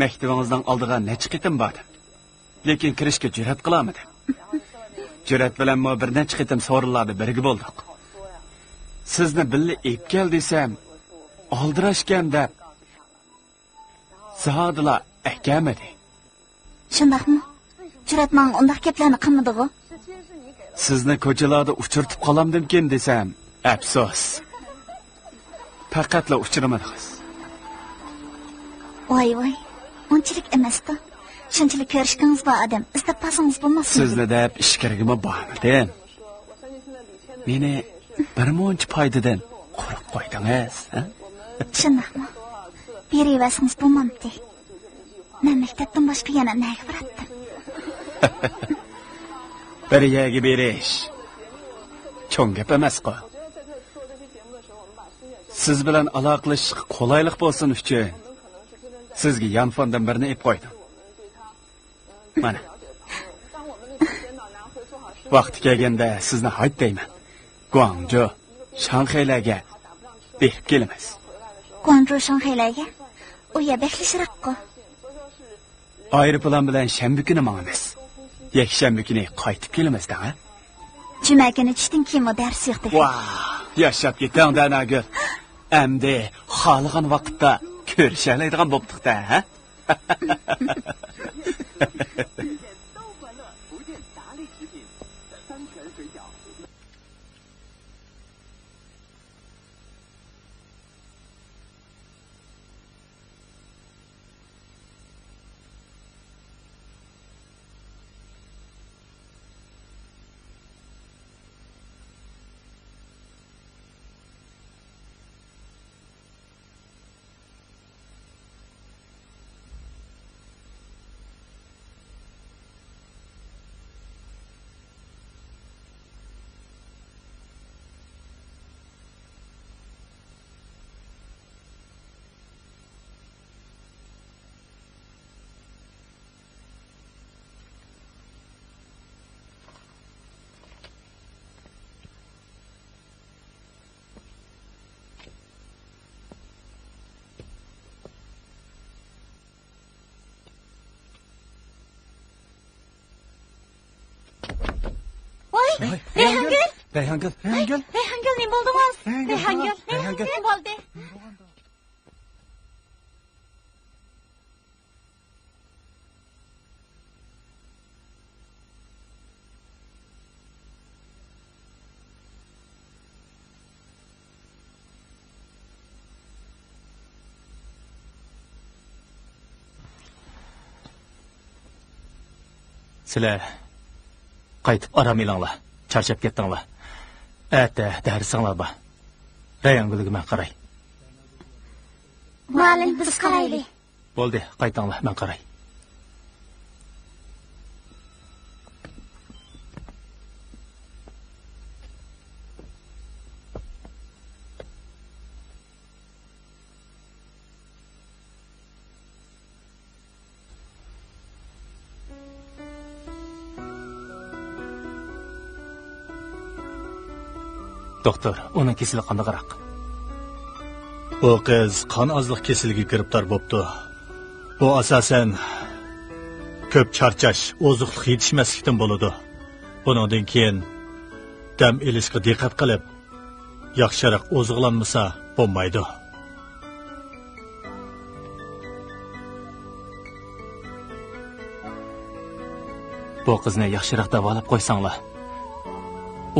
maktabingizdan oldiga necha qitim bordim. Lekin kirishga jur'at qilolmadim. Jur'at bilan mo bir necha qitim so'rinlarda birga bo'ldik. Sizni billa ep kel desam, oldirashgan deb Zahadla ahkamadi. Shundaqmi? Jur'atman undaq gaplarni qilmadi-ku. Sizni ko'chalarda uchirtib qolamdimkin desam, afsus. Faqatla uchirmadingiz. Voy, unchalik emas-da. Shunchalik ko'rishgangiz bor odam, istab pasangiz bo'lmasmi? Sizni deb ish keragim bormidi. Meni bir muncha foydadan qo'rib qo'ydingiz, ha? Shundaqmi? Berivasiniz bo'lmamdi. Men maktabdan boshqa yana nega boratdim? Bir yerga berish cho'ng gap emas-ku. Siz bilan aloqalashishga qulaylik bo'lsin uchun sizga yanfondan birini ep qo'ydim. Mana. Vaqti kelganda sizni haytdayman. Guangzhou, Shanxaylarga berib kelamiz. Guangzhou, Shanxaylarga? U yer beklishroq-ku. Aeroplan bilan shanba kuni mangamiz. Yakshanba kuni qaytib kelamiz-da, ha? Juma kuni tushdan keyin dars yo'qdi. Vah, yashab ketang Danagul. Endi xohlagan vaqtda ko'rishalaydigan bo'ptiq-da, ha? Reyhangul, ne bo'ldingiz? Reyhangul, ne bo'ldi? Sizlar qaytib aram elinglar. Charchab ketdinglar. Ata darsinglar bor. Rayangulga men qaray. Muallim biz qaraylik. Bo'ldi, qaytinglar, men qaray. Doktor, onun kesili qandaqaroq? Bu qiz qon ozliq kesiliga giribtor bo'pti. Bu asosan ko'p charchash, oziqlik yetishmaslikdan bo'ladi. Bundan keyin dam olishga diqqat qilib, yaxshiroq oziqlanmasa bo'lmaydi. Bu qizni yaxshiroq davolab qo'ysanglar.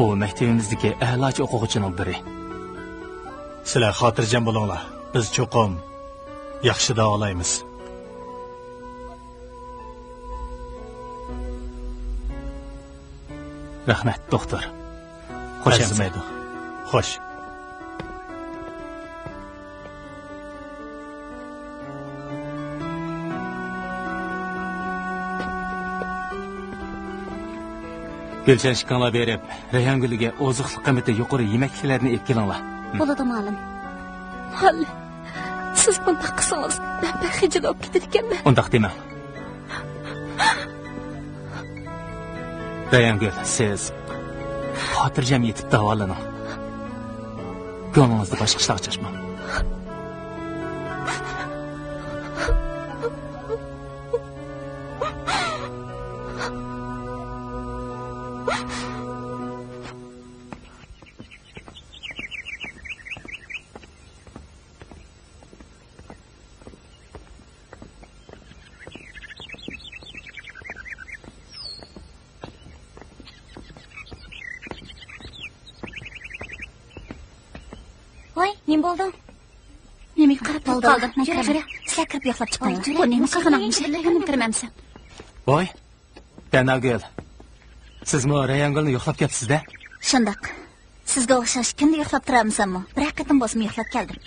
U maktabimizdagi a'lochi o'quvchining biri. Sizlar xotirjam bo'linglar. Biz cho'qim yaxshi davolaymiz. Rahmat, doktor. Xo'sh Gülşenşikanlar berip, Reyhan Gülüge ozuqliq qiymati yuqori yemekliklarni ep kelinglar. Bo'ladi, ma'lum. Hali, siz bundaq qilsangiz, men baxijil bo'lib ketadi ekanman. Undaq dema. Reyhan Gül, siz xotirjam yetib davolaning. Ko'nglingizni boshqa ishlarga chashmang. Voy, nima bo'ldi? Nimaga qarab qoldim? Jura, sizlar kirib yo'qlab chiqinglar. Bu nima qilganingiz bilaganim kirmamsan. Voy, Danagul. Sizmi Reyhan Gülni yo'qlab kelibsiz-da? Shundoq. Sizga o'xshash kimni yo'qlab turamsanmi? Bir haqiqatan bo'lsa yo'qlab keldim.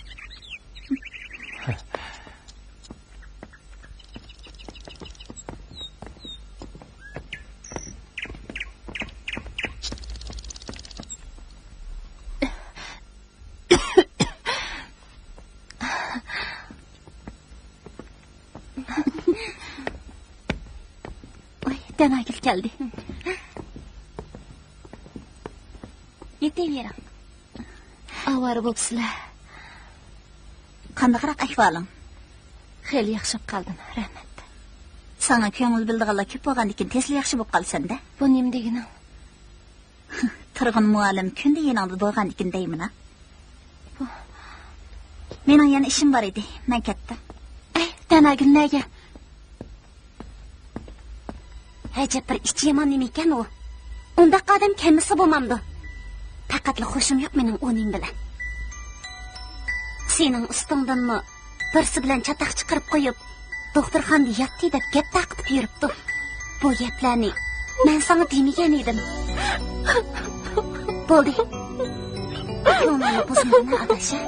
Danagil keldi. Yetavering. Avara bo'psizlar. Qandayroq ahvoling? Xeyli yaxshi bo'lib qoldim, rahmat. Sana ko'ngil bildiganlar ko'p bo'lgandan tezli yaxshi bo'lib qolsanda. Bu nima deganing? Turg'un muallim kunda yaningda bo'lgandan deyman. Mening yana ishim bor edi. Men ketdim. Ay, Danagil nega? Ajab bir ichi yomon nima ekan u? Undaq odam kelmasa bo'lmamdi. Faqatli xushim yo'q mening o'ning bilan. Sening ustingdanmi birsi bilan chataq chiqarib qo'yib, doktorxonada yotdi deb gap taqib yuribdi. Bu gaplarni men senga demagan edim. Bo'ldi. Ko'nglimni buzmagina adasha.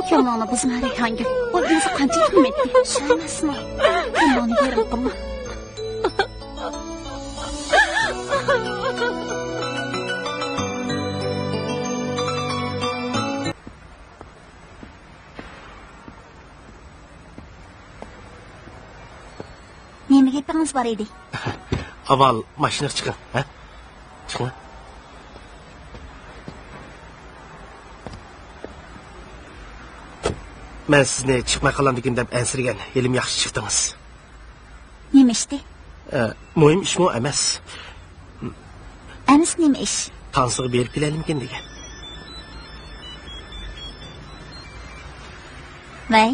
Ko'nglimni buzmadi hangi. Bu inson qancha qiymatli. Shunmasmi? Ko'nglimni yerim qilma. Nima gapingiz bor edi? Avval mashinaga chiqing, ha? Chiqing. Men sizni chiqmay qolamdikin deb ansirgan, elim yaxshi chiqdingiz. Nima ishdi? Muhim ish mu emas. Emas nima ish? Tansiga berib kelaylikkin degan. Vay.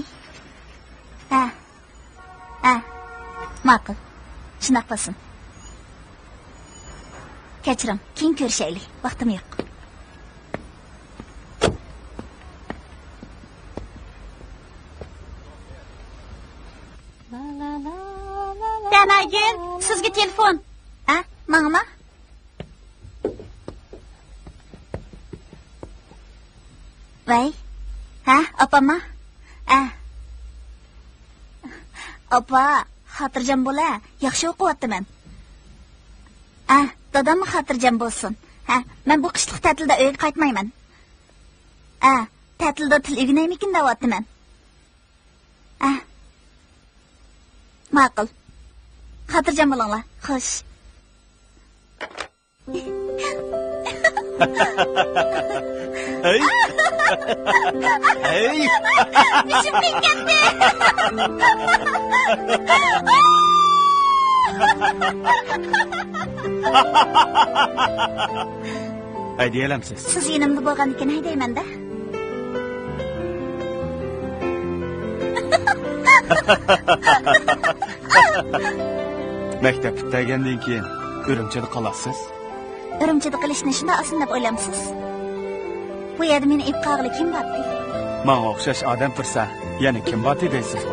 Ma'qul. Shunaqa qilsin. Kechirim, keyin ko'rishaylik. Vaqtim yo'q. Danagil, sizga telefon. Menga? Vay. Opama? Opa, xotirjam bo'la. Yaxshi o'qiyapman. Dadammi xotirjam bo'lsin. Men bu qishliq ta'tilda uyga qaytmayman. Ta'tilda til o'rganaymikin deyapman. Ma'qul. Xotirjam bo'linglar. Xo'sh. Hey. Hey. Ishim ketdi. Haydiyalamsiz. Siz yanimda bo'lgandan haydayman-da. Maktab bitagandan keyin Urumchida qolasiz. Urumchida qilishni shunday oson deb o'ylamsiz? Bu yerda meni ibqog'li kim bor? Menga o'xshash odam tursa, yana kim bor deysiz?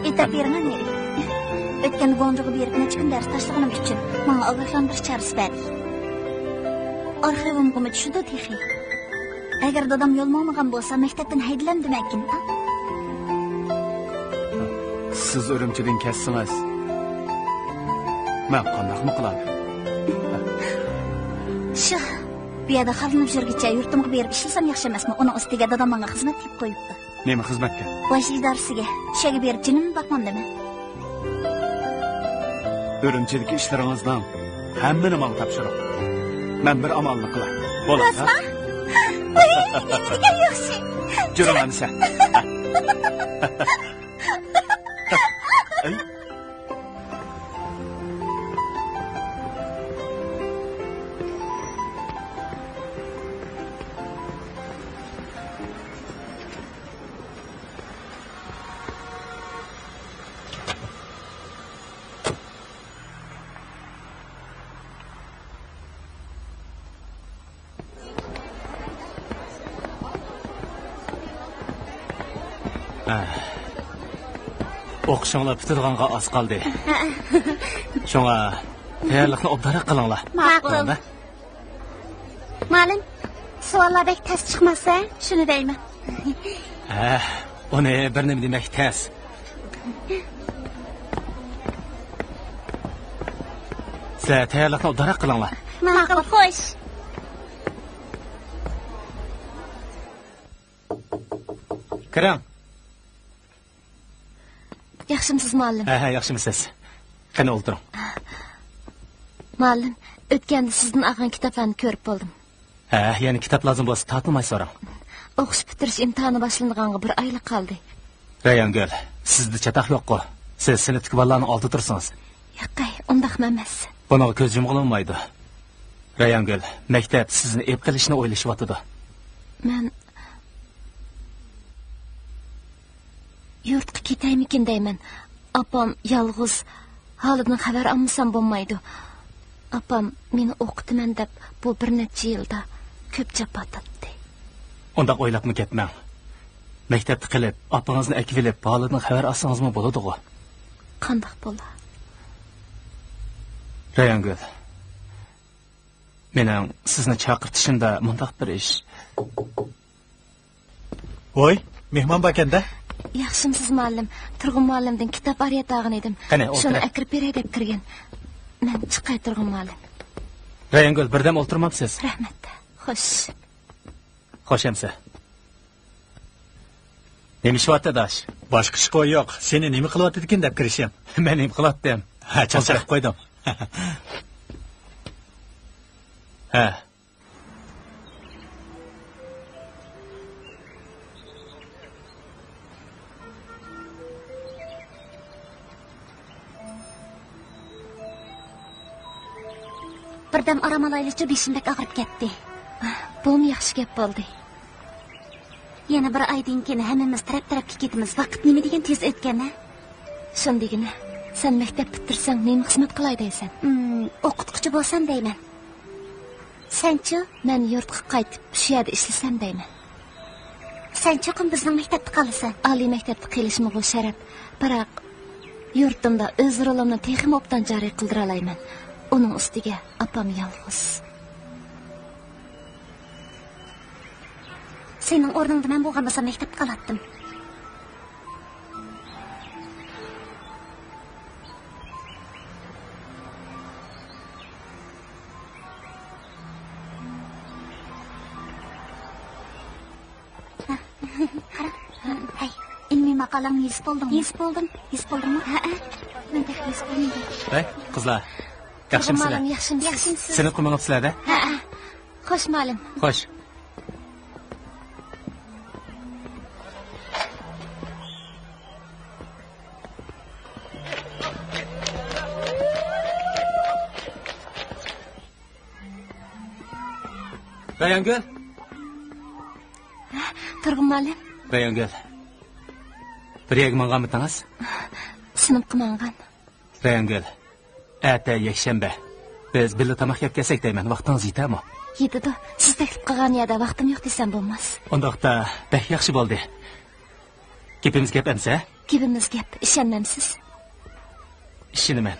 Aytib beraman neri. O'tgan Gonjoga berib necha kun dars tashlaganim uchun menga ogohlantirish chorasi berdi. Arxivimga tushdi texi. Agar dadam yo'lmomagan bo'lsa, maktabdan haydilam demakkin. Siz Urumchidan kessingiz. Men qandoqmi qilaman? Bu yerda xalinib yurgicha yurtimga berib ishlasam yaxshi emasmi? Uning ustiga dadam menga xizmat qilib qo'yibdi. Nima xizmatga? Bosh idorasiga. Ishiga berib jinimni boqmamdimi? Urumchidagi ishlaringizdan hammani menga topshiriq. Men bir amalni qilay. Bo'ladi, ha? Menga yaxshi. Jurum anisa. Ay. O'qishinglar bitirganға az qoldi. Shunga tayyorlikni obdara qilinglar. Ma'qul. Ma'lum, savollar bek tez chiqmasa, shuni deyman. Uni bir nima demak tez. Sizlar tayyorlikni obdara qilinglar. Ma'qul, xo'sh. Kiring. Yaxshimisiz, muallim? Yaxshimisiz. Qani o'tiring. Muallim, o'tganda sizdan olgan kitoblarni ko'rib bo'ldim. Ya'ni kitob lozim bo'lsa, tortmay so'rang. O'qish bitirish imtihoni boshlanganiga bir oylik qoldi. Rayongul, sizda chatoq yo'q-ku. Siz sinfdagi bolalarning oldida tursiz. Yo'q, undaq emas. Bunaqa ko'z yumg'ilmaydi. Rayongul, maktab sizni ep qilishni o'ylashyapti. Men yurtga ketaymikin deyman. Apam yolg'iz, holidan xabar olmasam bo'lmaydi. Apam meni o'qitaman deb bu bir necha yilda ko'p jafo tortdi. Undaq o'ylabmi ketmang. Maktabda qilib, opangizni akvilib, holidan xabar olsangizmi bo'ladi-ku. Qandoq bo'ladi? Rayongul, mening sizni chaqirtishimda mundaq bir ish. Voy, mehmon bakanda? Yaxshimisiz, muallim? Turg'un muallimdan kitob arayotgan edim. Shuni akirib beray deb kirgan. Men chiqay turg'un muallim. Rayongul, birdam o'tirmabsiz? Rahmat. Xo'sh. Xo'shamsa. Nima ishvotda dash? Boshqa ish qo'y yo'q. Seni nima qilyapti ekan deb kirishim. Men nima qilyaptim? Chaqirib qo'ydim. Birdam aramolaylicha beshimdek og'rib ketdi. Bum yaxshi gap bo'ldi. Yana bir oydan keyin hammamiz taraf-tarafga ketamiz. Vaqt nima degan tez o'tgan-a? Shundigina. Sen maktab bitirsang, nima xizmat qilay deysan? O'qituvchi bo'lsam deyman. Senchi? Men yurtga qaytib, shu yerda ishlasam deyman. Senchi qum bizning maktabda qolasan. Oliy maktabda qilishim bu sharaf. Biroq yurtimda o'z rolimni texnik obdan joriy qildira olmayman. Uning ustiga apam yolg'iz. Sening o'rningda men bo'lganmasa maktabda qolatdim. Hay, ilmiy maqolamni yozib bo'ldingmi? Yozib bo'ldimmi? Men texnik yozib bo'ldim. Hey, qizlar. Yaxshimisizlar? Yaxshimisiz? Sinf qilmoqsizlar-da? Xo'sh, muallim. Xo'sh. Rayongul. Turg'un muallim. Rayongul. Bir yagmanganmitangiz? Sinfga mangan. Rayongul. Ata yakshanba. Biz birga tamoq yeb kelsak deyman, vaqtingiz yetami? Yetadi. Siz taklif qilgan yerda vaqtim yo'q desam bo'lmas. Undaqda bek yaxshi bo'ldi. Gapimiz gap emsa? Gapimiz gap. Ishonmamsiz? Ishonaman.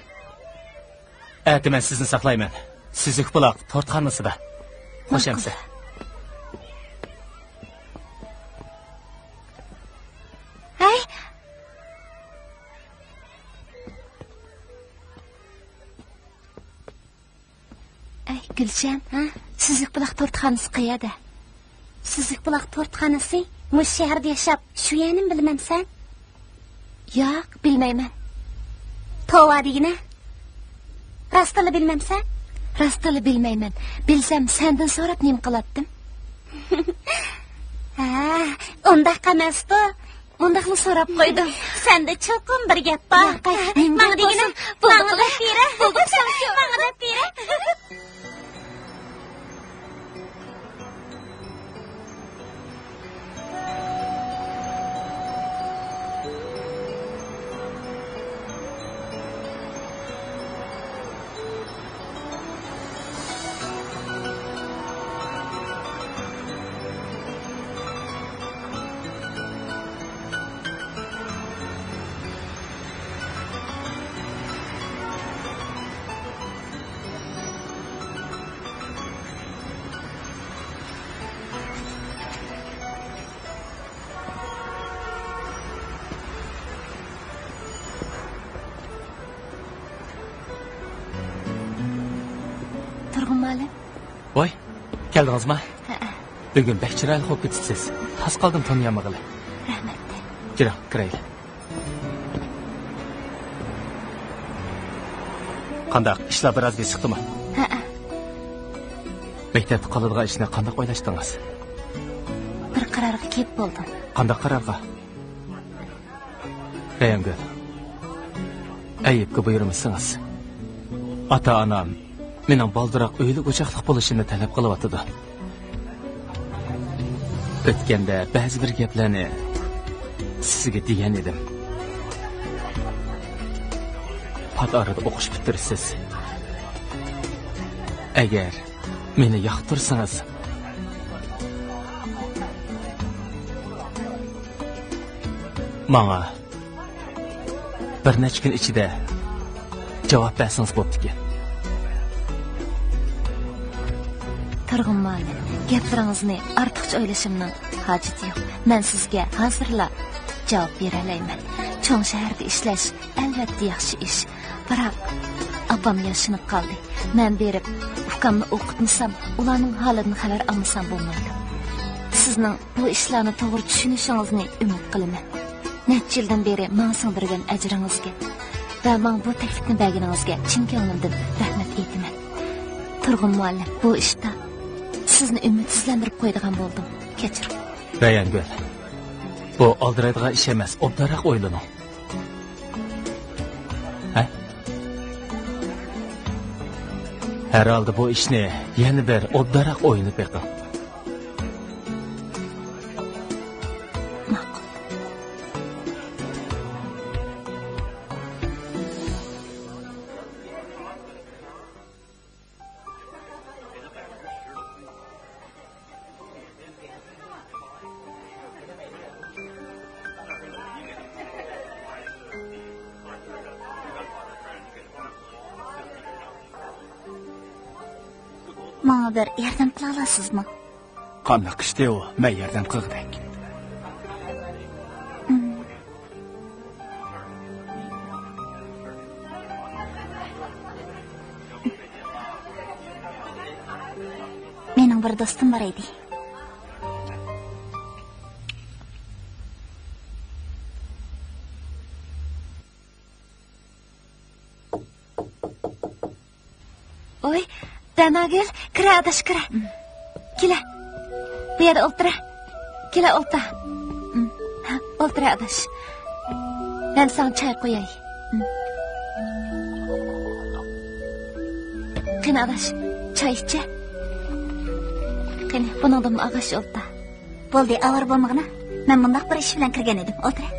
Ata men sizni saqlayman. Sizni quloq tortqanmisida? Xo'shamsa. Hey. Ay, Gulshan, Sizikbuloq tortxonasi qayerda? Sizikbuloq tortxonasi mush shaharda yashab, shu yerni bilmaysan? Yo'q, bilmayman. Tova degina? Rostini bilmaysan? Rostini bilmayman. Bilsam, sendan so'rab nim qilatdim. Unda emasdi. Undaqni so'rab qo'ydim. Senda cho'qim bir gap bor. Menga degina, menga deb bera. Menga deb bera. Voy, keldingizmi? Bugun bek chiroyli bo'lib ketibsiz. Tas qoldim taniyamag'ili. Rahmat. Kiring, kirayli. Qandaq ishlar biroz chiqdimi? Maktabda qoladigan ishni qanday o'ylashdingiz? Bir qarorga kelib bo'ldim. Qanday qarorga? Rayangul. Ayibga buyurmisiz? Ata-onam mening baldiroq uylik o'chaqliq bo'lishimni talab qilyapti. O'tganda ba'zi bir gaplarni sizga degan edim. Pat orada o'qish bitirsiz. Agar meni yoqtirsangiz, menga bir necha kun ichida javob bersangiz bo'pti. Turg'un muallim, gaplaringizni ortiqcha o'ylashimning hojati yo'q. Men sizga hozirla javob bera olmayman. Cho'ng shaharda ishlash albatta yaxshi ish. Biroq opam yashinib qoldi. Men berib ukamni o'qitmasam, ularning holidan xabar olmasam bo'lmaydi. Sizning bu ishlarni to'g'ri tushunishingizni umid qilaman. Necha yildan beri menga singdirgan ajringizga va men bu taklifni berganingizga chin ko'nglimdan rahmat aytaman. Turg'un muallim, bu ishda sizni umidsizlantirib qo'ydigan bo'ldim. Kechiring. Rayangul. Bu oldiradigan ish emas, obdaroq o'ylaning. Ha? Herhalde bu ishni yana bir obdaroq o'yinib beqing. Menga bir yordam qila olasizmi? Qanday ishda u? Men yordam qilg'dak. Mening bir do'stim bor edi. Oy, Danagil, kira adash kira. Kela. Bu yerda o'tira. Kela o'tir. O'tira adash. Men senga choy qo'yay. Qani adash, choy ichchi. Qani, buningdan ag'ash o'lta. Bo'ldi, avvar bo'lmag'ina. Men bundaq bir ish bilan kirgan edim. O'tira.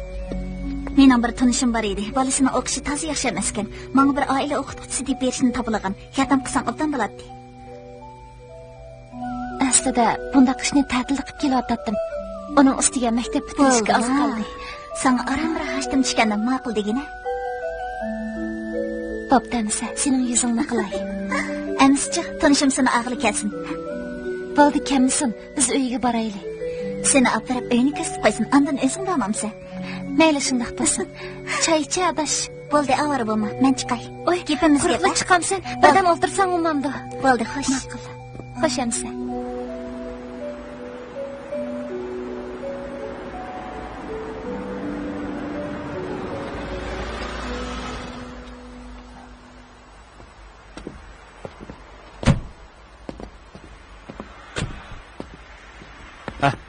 Mening bir tanishim bor edi. Bolasini o'qishi toza yaxshi emas ekan. Menga bir oila o'qituvchisi deb berishni topilgan. Yordam qilsam obdan bo'ladi. Aslida bundaq ishni ta'tilda qilib kelayotdim. Uning ustiga maktab bitirishga oz qoldi. Senga aram-ra hashtim tushgandan ma'qul degina. Bo'ptamisa, sening yuzingni qilay. Amsichi, tanishim seni ag'li kelsin. Bo'ldi, kelsin. Biz uyga boraylik. Seni opirib uyni kesib qo'ysin. Ondan o'zing bormamsan. Mayli shundoq bo'lsin. Choy icha adash. Bo'ldi, avara bo'lma. Men chiqay. Oy, gapimizga chiqamsan. Badam o'ltirsang umamdi. Bo'ldi, xo'sh. Ma'qul. Xo'sh endi.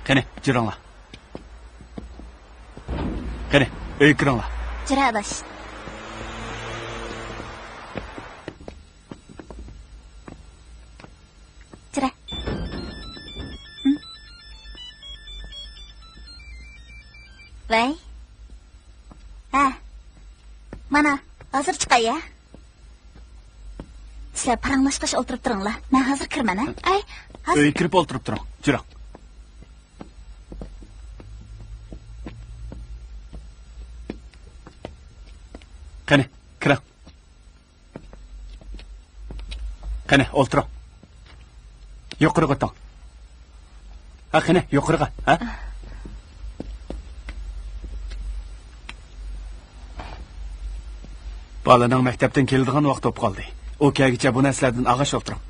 Qani, jiranglar. Qani, uy kiringlar. Jira adosh. Jira. Voy. Mana, hozir chiqay ya. Sizlar paranglashqash o'tirib turinglar. Men hozir kirman, ha? Ay, hozir Uy kirib o'tirib turing. Jirang. Qani, kiring. Qani, o'tiring. Yuqoriga o'ting. Qani, yuqoriga, ha? Balaning maktabdan keladigan vaqt bo'lib qoldi. U kelgicha bu narsalardan ag'ash o'tiring.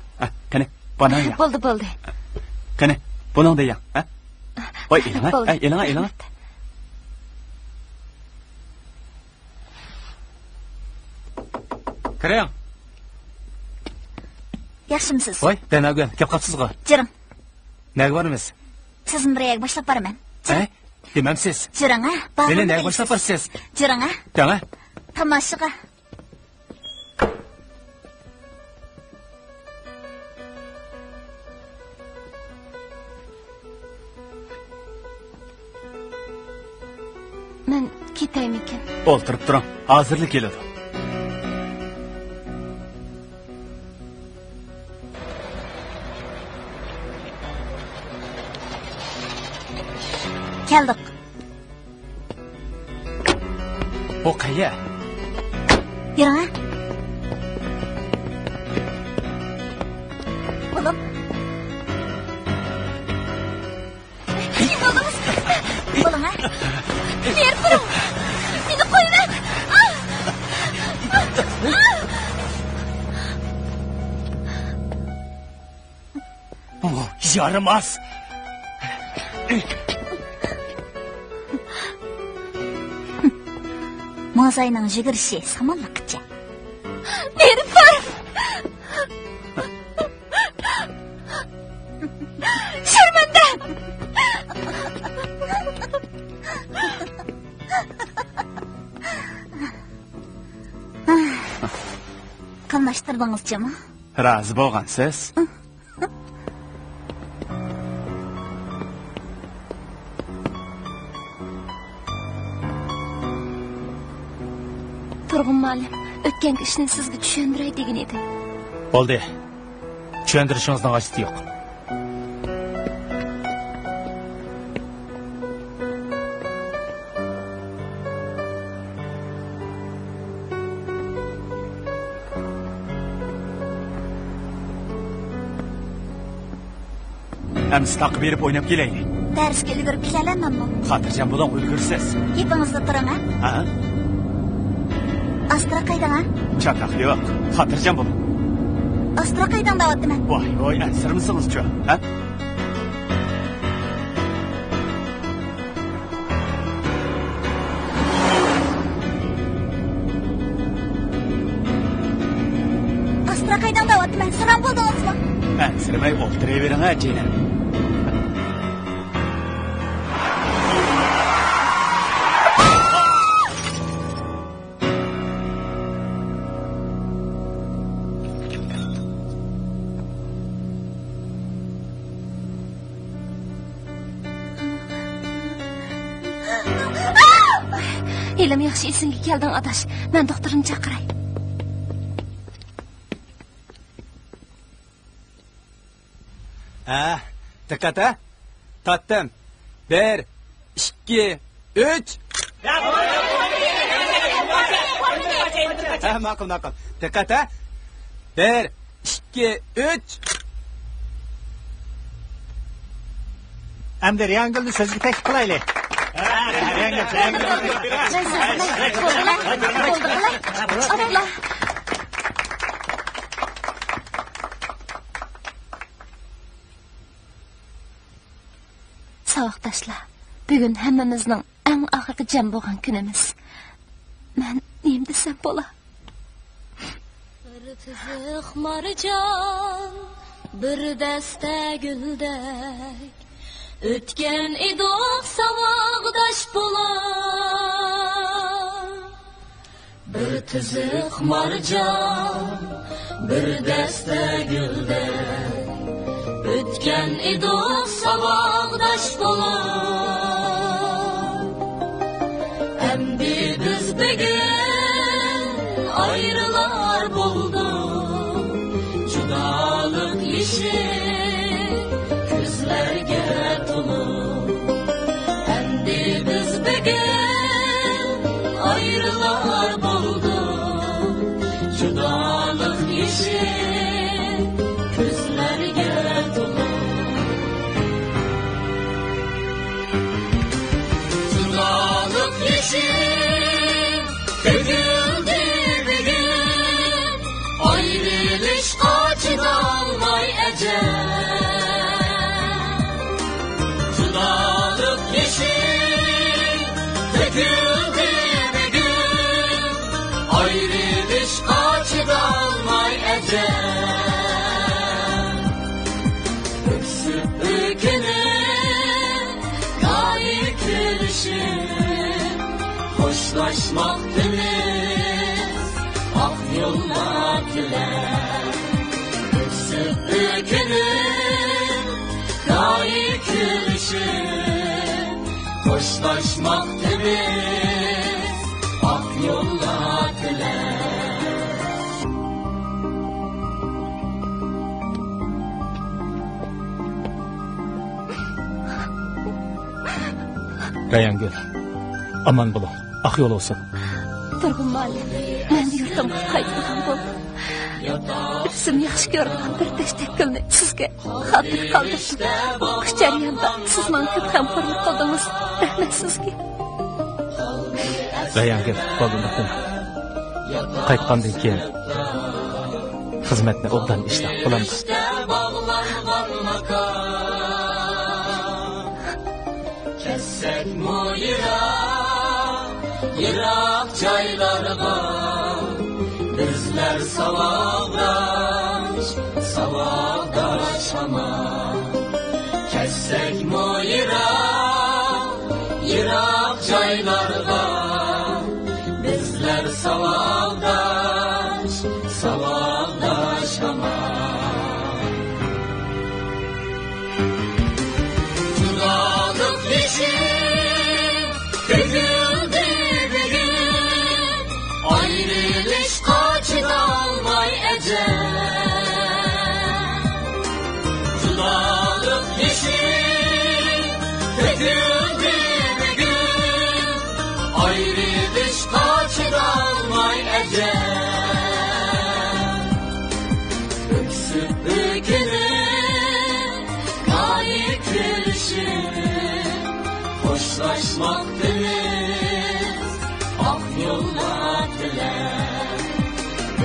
Qani, bana ya. bo'ldi. Qani, buning deyang, ha? Voy, elanga. Kiring. Yaxshimisiz? Voy, danagan, kelib qolibsiz-ku. Jiring. Nega boramiz? Sizni birga boshlab boraman. Demamsiz. Jiring, ha? Meni nega boshlab borasiz? Jiring, ha? Dana. Tomoshaga. Men ketaymikin. O'tirib turing. Hozirlik keladi. Keldik. Bu qayya? Yuring, ha? Oğlum. Oğlum, ha? Yer kurum. Beni koyun. Bu yaramaz. Mo'zayning jigirishi samonliqcha. Berib ber. Sharmanda. Qamashtirdingizchimi? Rozi bo'lgansiz? Turg'un muallim, o'tgan ishni sizga tushuntiray degan edim. Bo'ldi. Tushuntirishingizning hojati yo'q. Amsi taqib berib o'ynab kelaylik. Darsga ulgurib kelamanmi? Xotirjam bo'ling, ulgursiz. Yepingizda turing, ha? Ha? Astra qaydan, ha? Chatoq yo'q. Xotirjam bo'ling. Astra qaydan davatdiman? Voy, ansirmisingizchi, ha? Astra qaydan davatdiman? Siram bo'ldingizmi? Ansirmay o'tiravering, ha, jiyanim. Elim yaxshi esingga kelding, adash. Men doktorni chaqiray. Diqqat, ha? Tatdim. 1, 2, 3. Ma'qul. Diqqat, ha? 1, 2, 3. Endi Riyangilni so'zga taklif qilaylik. Savoqdaşlar, bugun hammamizning eng oxirgi jam bo'lgan kunimiz. Men nima desam bo'la? Bir tiziq marjon, bir dasta guldek, o'tgan edik savoqdash bo'lib. Bir tiziq marjon, bir dasta guldek, o'tgan edik savoqdash bo'lib. Endi biz bugun ayrılar buldu, judalık işi gözlerge dolu. Endi biz bugün ayrılar buldu, judalık işi gözlerge dolu. Judalık işi döküldü bugün, ayrılış kaçınılmay ecel. Judalık işi döküldü bugün, ayrılış kaçınılmay ecel. Öksüp bükünüp gayet gülüşüp, hoşlaşmak temiz, ak yollar diler. Öksüp bükünüp, gayet gülüşüp, hoşlaşmak temiz, ak yollar diler. Rayangül, aman bulun, ak yol olsun. Turgun muallim, men yurtimga qaytgan bo'ldim. O'zim yaxshi ko'rgan bir tashtakkilni sizga xatir qoldirdim. Bu jarayonda siz menga ko'p hamkorlik qildingiz. Rahmat sizga. Rayangül, bo'ldim. Qaytgandan keyin xizmatni obdan ishlab qilamiz. Kessek mu yirak çaylarga, bizler savaqdaş ama. Kessek mu yirak çaylarga, bizler savaqdaş ama. Judalık işi döküldü bugün, ayrılış kaçınılmay ecel. Judalık işi döküldü bugün, ayrılış kaçınılmay ecel. Öksüp bükünüp, gayet gülüşüp, hoşlaşmak temiz, ak yollar diler.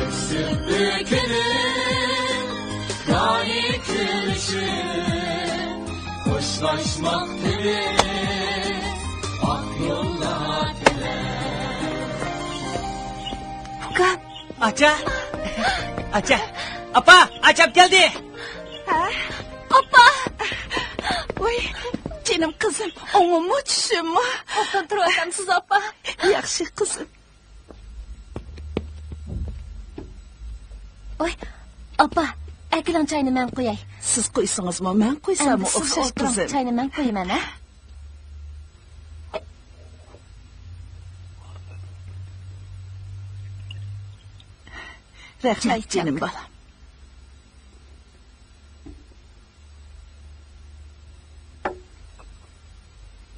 Öksüp bükünüp, gayet gülüşüp, hoşlaşmak temiz, ak yollar diler. Furkan, Acha! Acha! Apa! Acham geldi! Apa! Oy, canım kızım, onu mu düşün mü? Obdan turvatamsiz opa. Yaxshi kızım. Oy, opa, akilan çayını men qo'yay. Siz qo'ysangiz mı, men qo'ysam mı? O'xshash kızım. Çayını men qo'yaman, ha? Rahmat canım balam.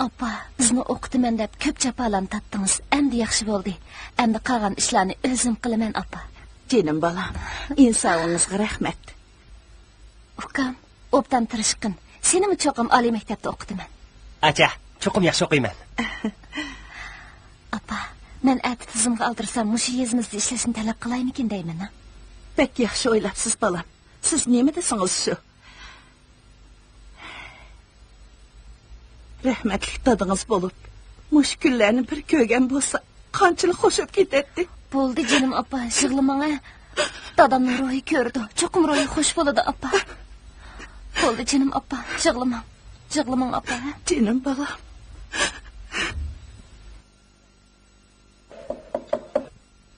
Opa, bizni o'qitaman deb ko'p jafolarni tatdingiz. Endi yaxshi bo'ldi. Endi qolgan ishlarni o'zim qilaman, opa. Canım balam, insoningizga rahmat. Ukam, obdan tirishqin. Senimi cho'qim oliy maktabda o'qitaman. Acha, cho'qim yaxshi o'qiyman. Opa, men ati tizimga oldirsam, mushu yezimizda ishlashni talab qilaymikin deyman, ha? Pek yaxshi o'ylabsiz balam. Siz nima desangiz shu. rahmatli dadınız bolup, muş günlerini bir kögen bolsa, qanchalik xo'shib ketadi. Bo'ldi canım apa, yig'lamang. Dadamning ruhi ko'rdi. Cho'qim ruhi xush bo'ladi apa. Bo'ldi canım apa, yig'lamang. Yig'lamang apa. Canım balam.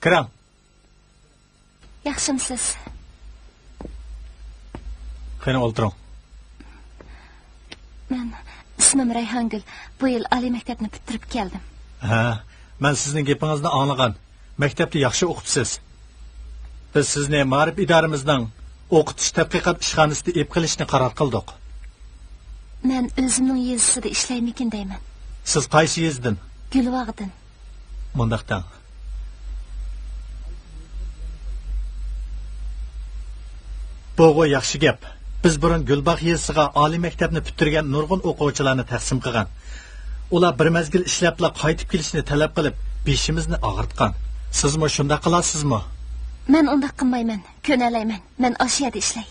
Kiram. Yaxshimisiz? Qani o'ltiring. Men ismim Rayhongul. Bu yil oliy maktabni bitirib keldim. Ha, men sizning gapingizni anglagan. Maktabda yaxshi o'qitibsiz. Biz sizni ma'rif idoramizning o'qitish tadqiqot ishxonasida ep qilishni qaror qildik. Men o'zimning yezisida ishlaymikin deyman. Siz qaysi yezdan? Gulvog'dan. Mundaqdan. Bu yaxshi gap. Biz burun Gulbaq yezisiga oliy maktabni bitirgan nurg'un o'quvchilarni taqsim qilgan. Ular bir mezgil ishlabla qaytib kelishni talab qilib, beshimizni og'irtgan. Sizmi shunda qilasizmi? Men unda qilmayman, ko'nalayman. Men oshiyada ishlay.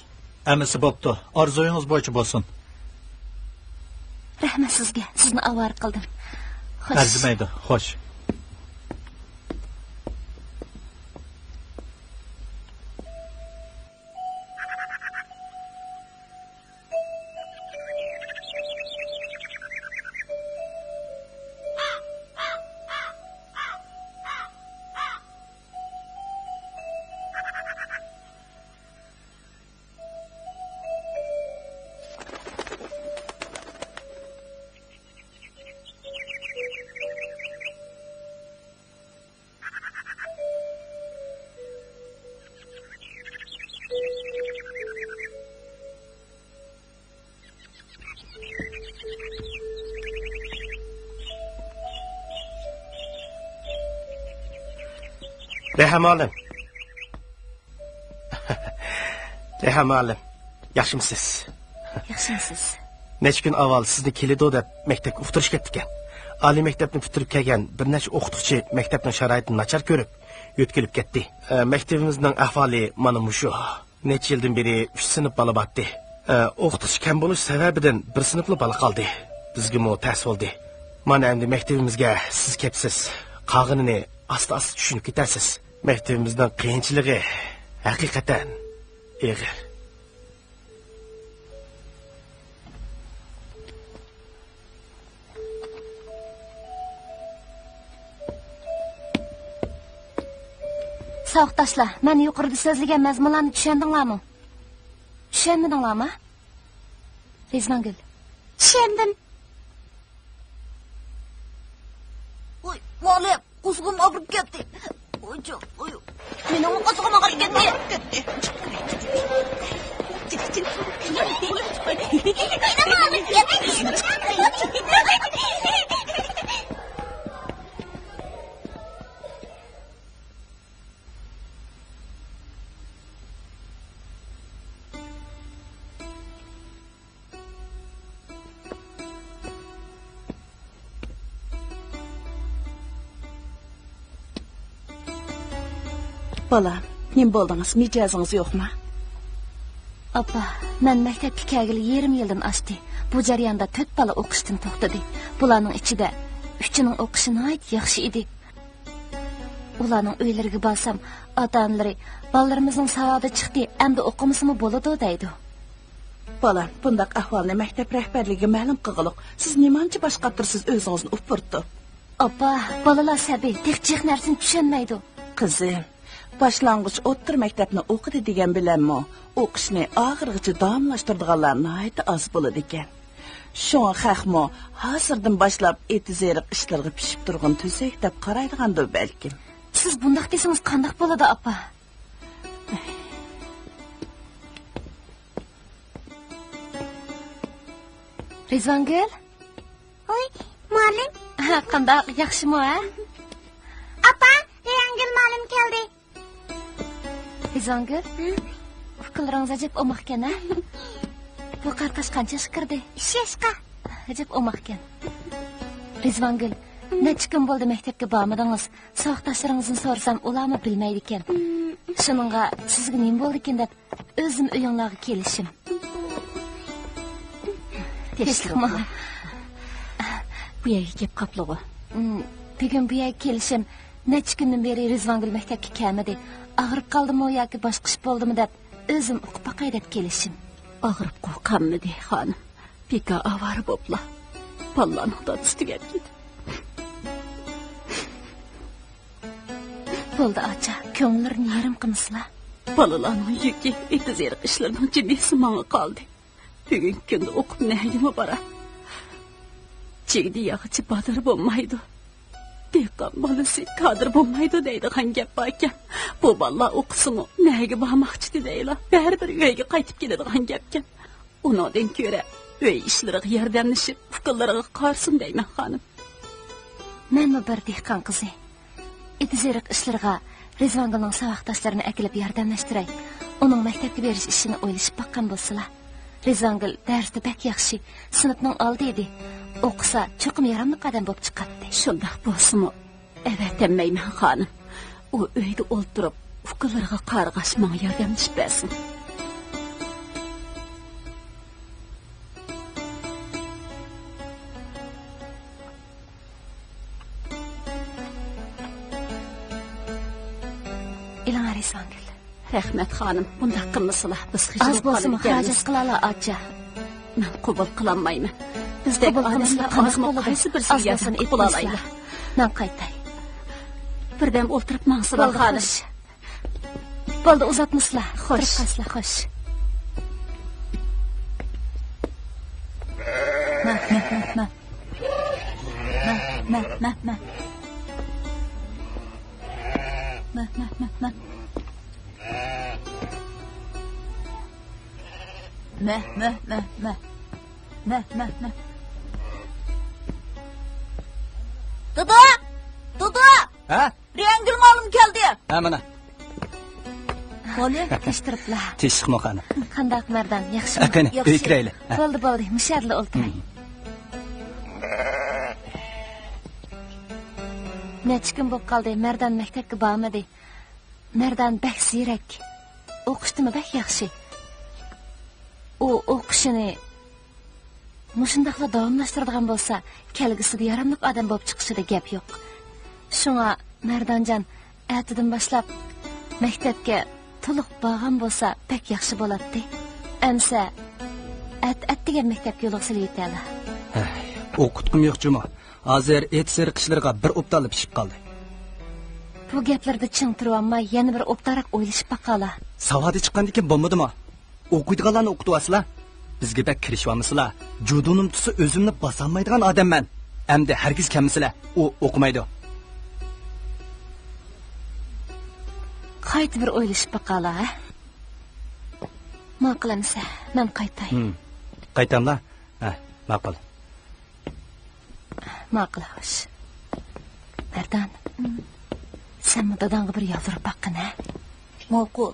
Amisi bo'pti. Orzuyingiz bo'yicha bo'lsin. Rahmat sizga. Sizni avor qildim. Xo'sh. Arzimaydi. Xo'sh. Rehamalim. Rehamalim. Yaxshimisiz? Yaxshimisiz. Necha kun avval sizni keladi deb maktabga uftirish ketgan. Oliy maktabni bitirib kelgan bir necha o'qituvchi maktabning sharoitini nachar ko'rib, yo'tkilib ketdi. Maktabimizning ahvoli mana shu. Necha yildan beri 3 sinf bola batdi. O'qitish kam bo'lish sababidan bir sinfli bola qoldi. Bizga mo ta'sir bo'ldi. Mana endi maktabimizga siz kelibsiz. Qog'inini asta-asta tushunib ketasiz. Maktabimizning qiyinchiligi haqiqatan og'ir. Savoqdoshlar, men yuqorida so'zlagan mazmunlarni tushundinglarmi? Tushundinglarmi? Rizmangul. Tushundim. Oy, vale, quzg'um og'rib ketdi. Oy. Mening quzg'um og'rib ketdi. Bala, nem bo'ldingiz? Mijozingiz yo'qmi? Apa, men maktabga kelgili yarim yildan oshdi. Bu jarayonda 4 bola o'qishdan to'xtadi. Bularning ichida 3-ning o'qishi nihoyat yaxshi edi. Ularning uylariga borsam, ota-onalari bolalarimizning savodi chiqdi, endi o'qimasimi bo'ladi deydi. Bala, bundaq ahvolni maktab rahbarligiga ma'lum qilg'iliq. Siz nimancha boshqatirsiz o'zingizni upurtdi? Apa, bolalar sabi, texnik narsani tushunmaydi. Qizim, boshlang'ich o'ttir maktabni o'qidi degan bilanmi, o'qishni oxirigacha davomlashtiradiganlar nihoyat oz bo'ladi ekan. Shunga xaqmo hozirdan boshlab etizeriq ishlarga pishib turgan to'sak deb qaraydigandir balkim. Siz bundaq desangiz qanday bo'ladi, apa? Rizvangul? Oy, muallim. Ha, qanday, yaxshimi, ha? Apa, Rizvangul muallim keldi. Rizvangul? Fikrlaringiz ajab o'maqkan, ha? Bu qartash qancha kirdi? 3 yoshga. Ajab o'maqkan. Rizvangul, necha kun bo'ldi maktabga bormadingiz? Savoqdoshlaringizni so'rasam, ularni bilmaydi ekan. Shuningga sizga nima bo'ldi ekan deb o'zim uyinglarga kelishim. Tinchlikmi? bu yerga kelib qaplig'i. Bugun bu yerga kelishim necha kundan beri Rizvangul maktabga kelmadi. Og'rib qoldimi yoki boshqa ish bo'ldimi deb o'zim o'qib boqay deb kelishim. Og'rib qo'rqamidi, xonim. Pika avara bo'pla. Ballarning dadisi tugab ketdi. Bo'ldi, acha, ko'ngillarni yarim qilmaslar. Balalarning yuki etizeriq ishlarning jimmasi menga qoldi. Bugun kunda o'qib nahima bora. Chegdi yaxshi badar bo'lmaydi. Dehqon bolasi kadr bo'lmaydi deydigan gap bor ekan. Bu balla o'qisin, naga bormoqchi deylar. Baribir uyga qaytib keladigan gapkan. Undan ko'ra uy ishlariga yordamlashib, fikrlariga qarsin deyman, xonim. Men bir dehqon qizi. Etizeriq ishlarga Rizvangulning savoqdoshlarini akilib yordamlashtiray. Uning maktabga berish ishini o'ylashib baqqan bo'lsalar. Rizvangul darsda bak yaxshi, sinfning oldi edi. O'qisa, cho'qim yaramli qadam bo'lib chiqadi. Shundoq bo'lsa-mu, avatammayman, xonim. U uyda o'ltirib, fikrlariga qarg'ash menga yordamlashib bersin. Ilan Rizvangul. Rahmat, xonim. Bundaq qilmasizlar. Biz Az bo'lsa xarajat qilala, acha. Men qabul qilolmayman. Bizdek odamlar qaysi bir siyosatni qilib olaylar. Men qaytay. Birdam o'ltirib mansiblar, xonim. Bo'ldi, uzatmaslar. Xo'sh. Qasla, xo'sh. Dudu! Ha? Riyangil malum keldi. Ha, mana. Bo'li, kechtiriblar. Teshikmi qani? Qandaq mardan, yaxshimi? Qani, o'tirayli. Bo'ldi, musharli o'ltiray. Necha kun bo'lib qoldi, Mardan maktabga bormadi. Mardan bak ziyrak. O'qishdimi bak yaxshi. U o'qishini mushundaqla davomlashtiradigan bo'lsa, kelgusida yaramli odam bo'lib chiqishida gap yo'q. Shunga Mardanjon atidan boshlab maktabga to'liq borgan bo'lsa, pek yaxshi bo'ladi. Amsa at degan maktabga yo'l silib yetadi. O'qitqim yo'q juma. Hozir etser qishlarga bir o'ptalib pishib qoldi. Bu gaplarda ching turib olmay, yana bir o'ptaroq o'ylashib baqala. Savodi chiqqandan keyin bo'lmadimi? O'qiydiganlarni o'qityapsizlar. Bizga bak kirishyapsizlar. Judunim tusi o'zimni bosolmaydigan odamman. Endi hargiz kelmasizlar. U o'qimaydi. Qayta bir o'ylashib baqala. Ma'qulamsa, men qaytay. Qaytamlar? Ha, ma'qul. Ma'qul xo'sh. Mardan. Sen dadangga bir yozdirib baqqin, ha? Ma'qul.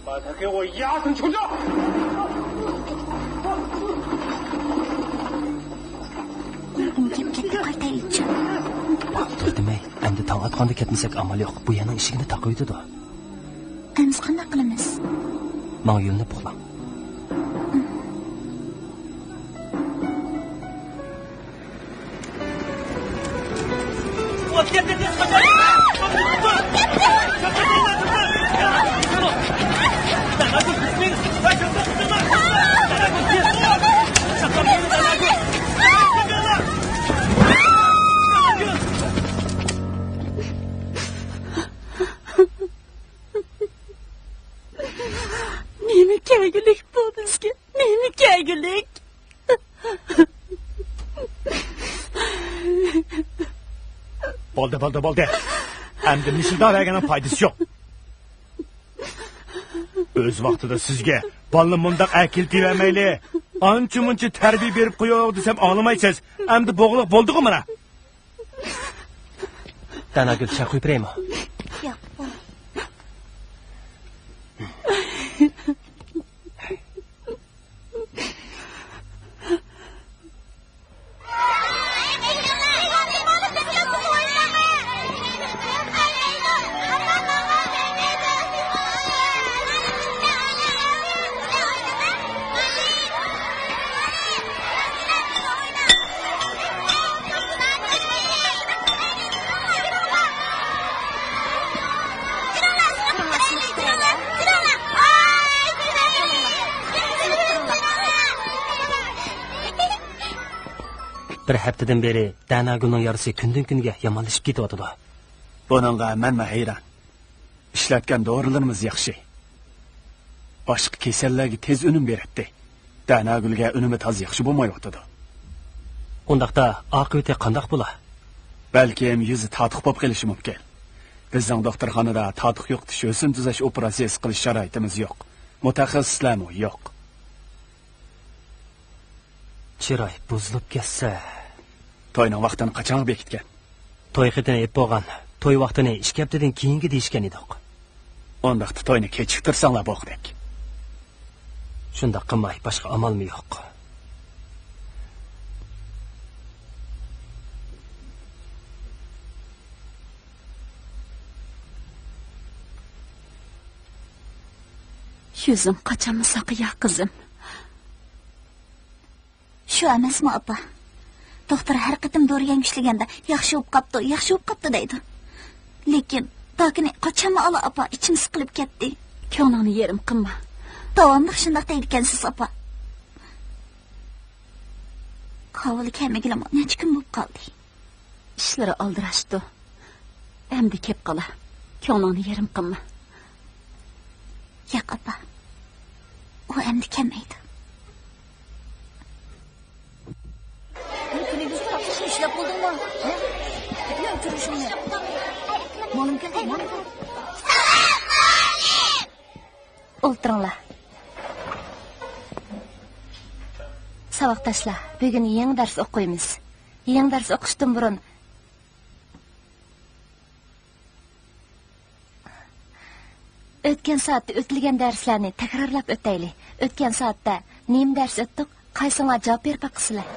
把他给我压上囚教！ Unga ketib qaytaylik. O'tirdimay, endi To'yxonada ketmasak amal yo'q. Bu yerning eshigini taqib o'tadi. Endi qanday qilamiz? Menga yo'lni puqlang. Nemi kelgulik bu bizga? Nemi kelgulik? Bo'ldi. Endi Mishildor aganing foydasi yo'q. O'z vaqtida sizga bolni mundaq akil deyamayli. Ancha-muncha tarbiya berib qo'yoq desam anglamaysiz. Endi bo'g'liq bo'ldi-ku mana. Danagul chaqib beraymi? Yo'q. Bir haftadan beri Danagulning yarısı kundan kunga yomonlashib ketyapti. Buningga men hayron. Ishlatgan dorilarimiz yaxshi. Boshqa kasallarga tez unum beradi. Danagulga unumi toz yaxshi bo'lmayotdi. Undaqda oqibati qanday bo'lar? Balki ham yuzi tatiq bo'lib qolishi mumkin. Bizning doktorxonada tatiq yo'q tish o'sim tuzash operatsiyasi qilish sharoitimiz yo'q. Mutaxassislar yo'q. Chiroy buzilib ketsa, to'yning vaqtini qachon bekitgan? To'y xitini ep bo'lgan. To'y vaqtini 2 haftadan keyingi deyishgan edik. Ondaqda to'yni kechiktirsanglar bo'g'dik. Shunda qilmay boshqa amalmi yo'q. Yuzim qachonmi saqiya qizim? Shu emasmi opa? Doktor har qatim dori yangishlaganda yaxshi bo'lib qopti deydi. Lekin tokini qachonmi ola opa, ichim siqilib ketdi. Ko'nglingni yerim qilma. Davomli shunday deydi ekansiz opa. Qovuli kelmagilam necha kun bo'lib qoldi. Ishlari oldirashdi. Endi kep qola. Ko'nglingni yerim qilma. Yo'q opa. U endi kelmaydi. İşlep buldun mu? Biliyorum turuşunu. Malım geldi. O'ltiringlar. Saboqdoshlar, bugun yangi dars o'qiymiz. Yangi dars o'qishdan burun o'tgan soatda o'tilgan darslarni takrorlab o'taylik. O'tgan soatda nima dars o'tdik? Qaysinglar javob berib baqisizlar.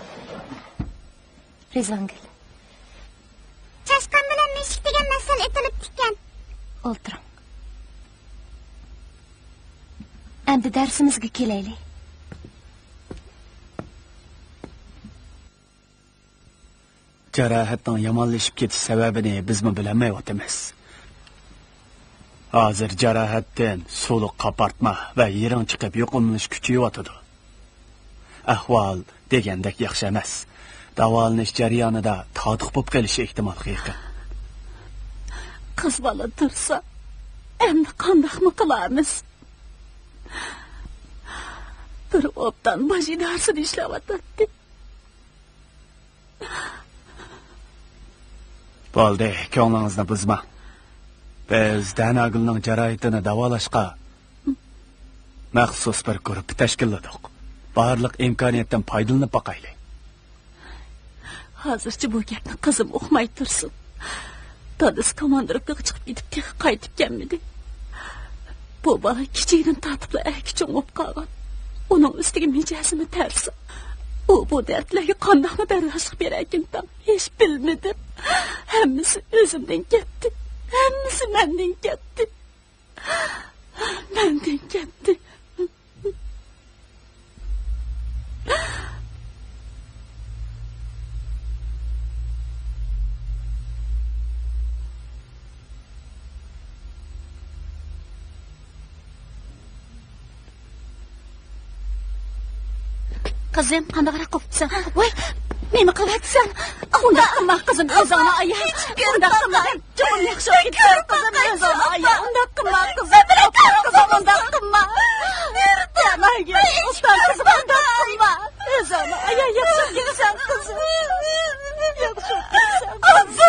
Rizvangul. Chashqan bilan meshik degan masal etilib tikkan. O'ltiring. Endi darsimizga kelaylik. Jarohatning yomonlashib ketish sababini bizmi bilmayotimiz. Hozir jarohatdan suluq qapartma va yiring chiqib yo'qolmish kuchayotdi. Ahvol degandek yaxshi emas. Davolanish jarayonida tatiq bo'lib qolishi ehtimoli yaqin. Qiz bola tursa, endi qandaqmi qilamiz? Bir obdan baji darsini ishlayotdi. Bo'ldi, ko'nglingizni buzma. Biz Danagulning jarohatini davolashga maxsus bir guruh tashkilladik. Barliq imkoniyatdan foydalanib boqaylik. Hozircha bu gapni qizim o'qmay tursin. Dadasi komandirovga chiqib ketib qaytib kelmadi. Bu bola kichikdan tatibla akichon bo'lib qolgan. Uning ustiga mijasini tarsa. U bu dardlarga qandoqmi bardoshlik berar ekan, hech bilmadim. Hammasi o'zimdan ketdi. Hammasi mendan ketdi. Mendan ketdi. Qizim, qandoqroq qopsan? Voy, nima qilyapsan? Undaq qilma, qizim, o'zingni aya. Undaq qilma. Jo'm yaxshi o'tib, qizim, o'zingni aya. Undaq qilma, qizim. Qizim, undaq qilma. Danaga, ustoz, qizim, undaq qilma. O'zingni aya, yaxshi o'tibsan, qizim. Yaxshi o'tibsan.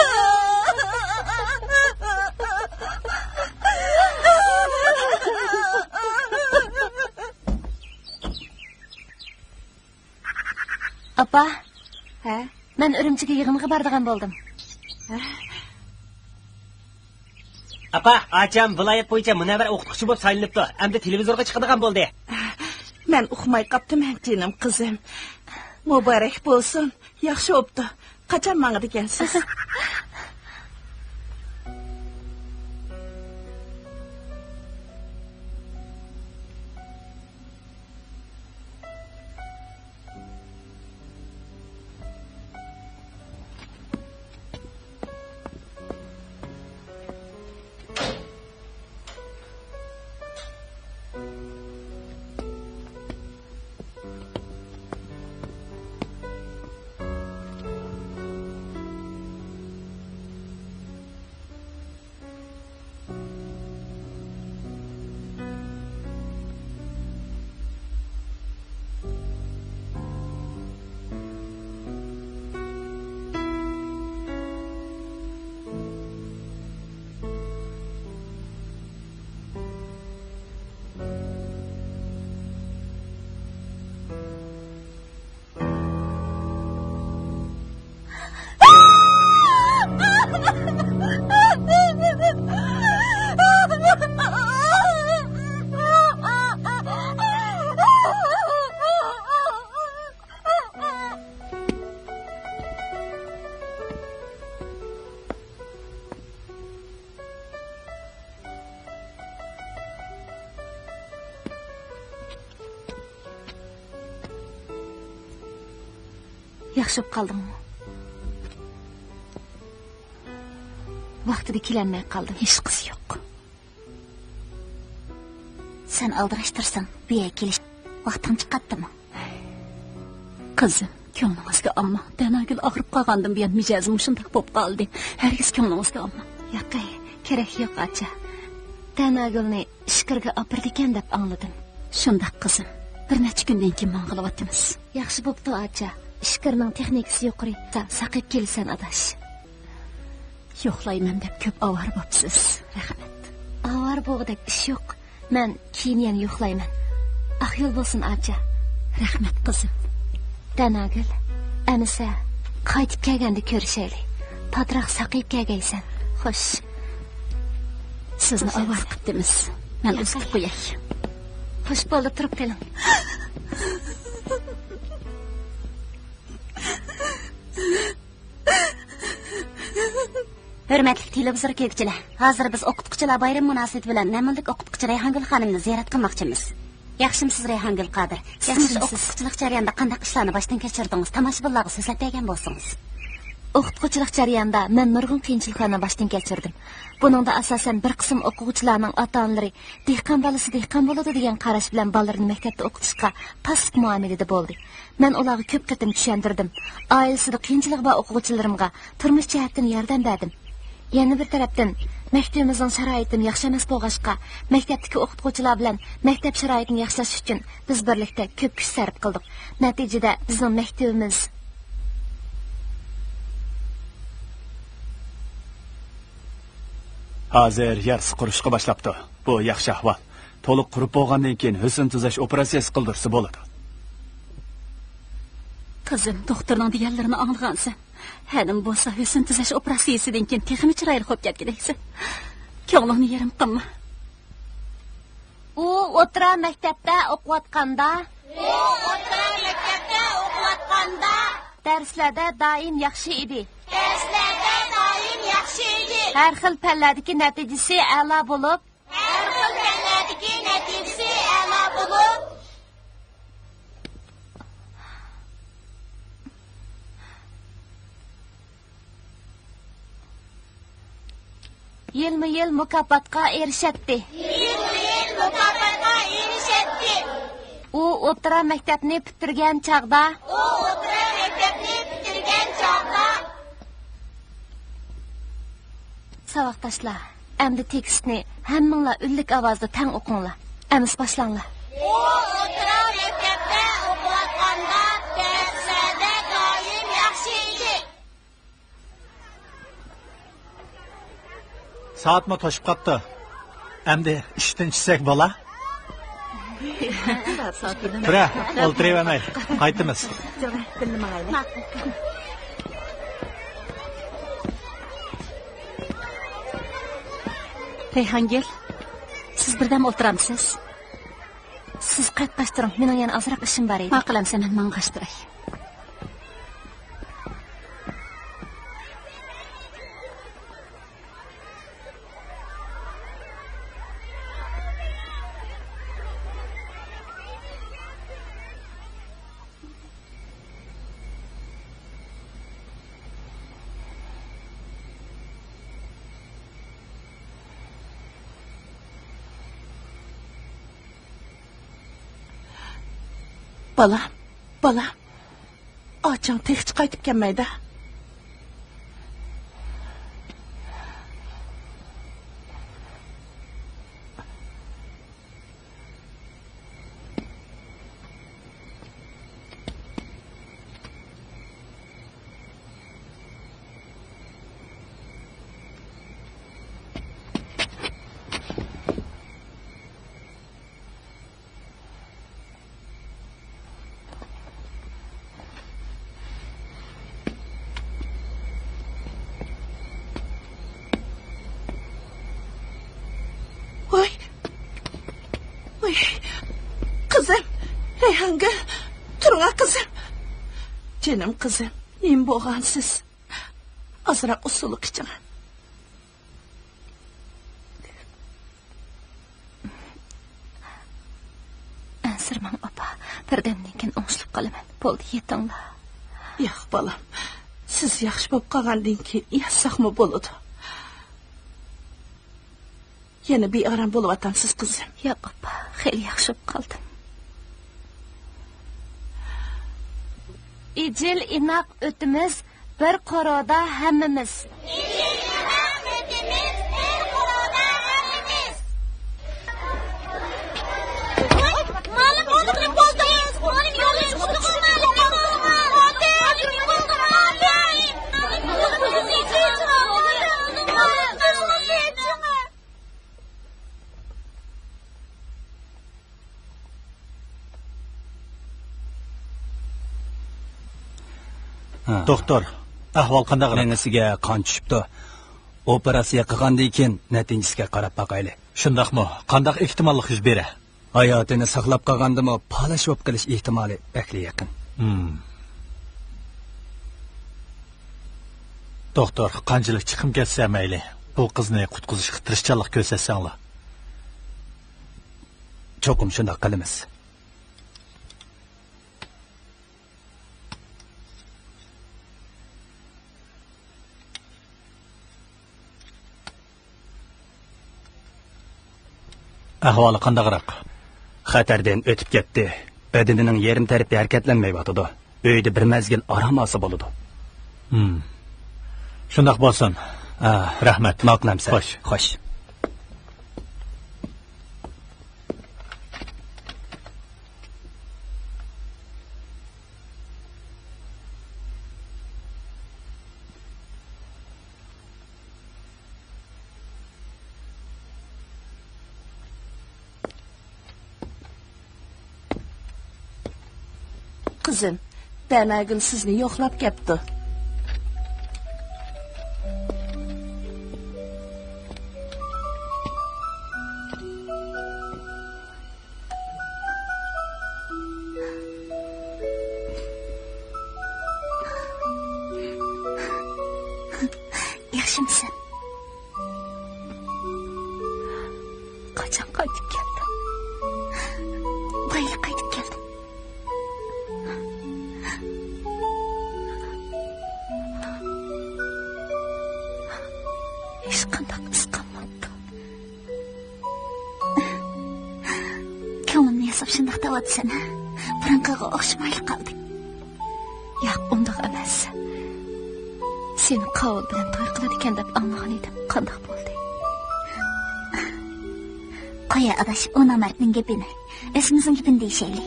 Apa, men Urumchiga yig'inga boradigan bo'ldim. Apa, acham viloyat bo'yicha munavvar o'qituvchi bo'lib saylanibdi. Endi televizorga chiqadigan bo'ldi. Men uxmay qaptim, jinim qizim. Muborak bo'lsin. Yaxshi o'pdi. Qachon menga degansiz? Yaxshi qoldingmi? Vaqtida kelanmay qoldim, hech qiz yo'q. Sen aldirashtirsan, bu yerga kelish vaqting chiqadimi? Qizim, ko'nglingizga olma. Danagil og'rib qolgandim, buyon mijozim shunday bo'lib qoldi. Hargiz ko'nglingizga olma. Yo'q, kerak yo'q, acha. Danagilni ishqirga opirdi ekan deb angladim. Shunday qizim. Bir necha kundan keyin mang'ilyapmiz. Yaxshi bo'pti, acha. Ishqirning texnikasi yuqori. Saqib kelsan, adash. Yo'qlayman deb ko'p avvar bo'psiz. Rahmat. Avvar bo'g'dak ish yo'q. Men keyin yana yo'qlayman. Yo'l bo'lsin, acha. Rahmat, qizim. Danagil, amisa qaytib kelganda ko'rishaylik. Patroq saqib kelgaysan. Xo'sh. Sizni avvar qilibmiz. Men o'zib qo'yay. Xo'sh bo'ldi, turib keling. Hurmatli televizor ko'ruvchilar, hozir biz o'qituvchilar bayram munosabati bilan Namalik o'qituvchi Rayhongul xonimni ziyorat qilmoqchimiz. Yaxshimisiz Rayhongul Qodir? Siz o'qituvchilik jarayonida qanday ishlarni boshdan kechirdingiz? Tomoshabinlarga so'zlab bergan bo'lsangiz. O'qituvchilik jarayonida men nurg'un qiyinchiliklarni boshdan kechirdim. Buningda asosan bir qism o'quvchilarning ota-onalari dehqon bolasi dehqon bo'ladi degan qarash bilan bolalarni maktabda o'qitishga past muomalada bo'ldi. Men ularga ko'p qatim tushuntirdim. Oilasida qiyinchilik bor o'quvchilarimga turmush jihatdan yordam berdim. Yana bir tarafdan maktabimizning sharoitini yaxshi emas bo'lg'ashqa, maktabdagi o'qituvchilar bilan maktab sharoitini yaxshilash uchun biz birlikda ko'p kuch sarf qildik. Natijada bizning maktabimiz hozir yer qurishga boshlabdi. Bu yaxshi ahvol. To'liq qurib bo'lgandan keyin husn tuzash operatsiyasi qildirsa bo'ladi. Qizim, doktorning deganlarini anglagansan. Hanim bo'lsa husn tuzash operatsiyasidan keyin texnik chiroyli bo'lib ketgandeksan. Ko'nglingni yerim qilma. U o'tira maktabda o'qiyotganda, darslarda doim yaxshi edi. Har xil palladagi natijasi a'lo bo'lib, yilma-yil mukofotga erishadi. U o'rta maktabni bitirgan chaqda, Savoqdoshlar, endi tekstni hammanglar unlik ovozda tang o'qinglar. Emas boshlanglar. U o'rta maktabda o'qiyotganda darslarda doim yaxshi edi. Soatmi toshib qopti. Endi ishdan chiqsak bola? Bira, o'ltiravermay. Qaytamiz. Rayhongul, siz birdam o'tiramsiz? Siz qatnashtiring, mening yana ozroq ishim bor edi. Ma'qulamsan, men mang'ashtiray. Balam. Ochang hech qaytib kelmaydi. Kızım, Reyhangul, turun kızım. Canım kızım, neyim boğansız. Azırak usuluk için. Ansirman opa, birdamdan keyin o'ngishib qolaman. Bo'ldi, yetinglar. Yo'q, bolam. Siz yaxshi bo'lib qolgandan keyin yassaqmi bo'ladi. Yana bearam bo'lib atansiz qizim. Yo'q opa, xeyli yaxshi bo'lib qoldim. İcil inoq o'timiz bir qoroda hammamiz. İcil inoq o'timiz bir qoroda hammamiz. Ma'lum bo'ldi, qo'ldingiz. Ma'lum yo'lingiz xuddi ma'lum Doktor, ahvol qanday? Menisiga qon tushibdi. Operatsiya qilgandan keyin natijasiga qarab boqayli. Shundaqmi? Qanday ehtimollik yuz bera? Hayotini saqlab qolgandimi, palash bo'lib qolish ehtimoli bakli yaqin. Doktor, qanchalik chiqim ketsa mayli, bu qizni qutqizishga tirishchanlik ko'rsatsanglar. Cho'qim shunday qilamiz. Ahvoli qandayroq? Xatardan o'tib ketdi. Badanining yarim tarafi harakatlanmayotdi. Uyda bir mazgil orom olsa bo'ladi. Shundoq bo'lsin. Rahmat. Maqlamsan. Xo'sh. Kızım, Dernagül sizni yo'qlab kepti. Yaxshimisan? Qaytib keldim. Bayli qaytib keldim. Hech qanday iz qolmabdi. Ko'nglimni yasab shundoq tavatsana. Birinqiga o'xshamayli qoldik. Yo'q, undoq emas. Seni qavul bilan to'y qiladi ekan deb anglagan edim. Qanday bo'ldi? Qo'ya adash, o namartning gapini. O'zimizning gapini deyishaylik.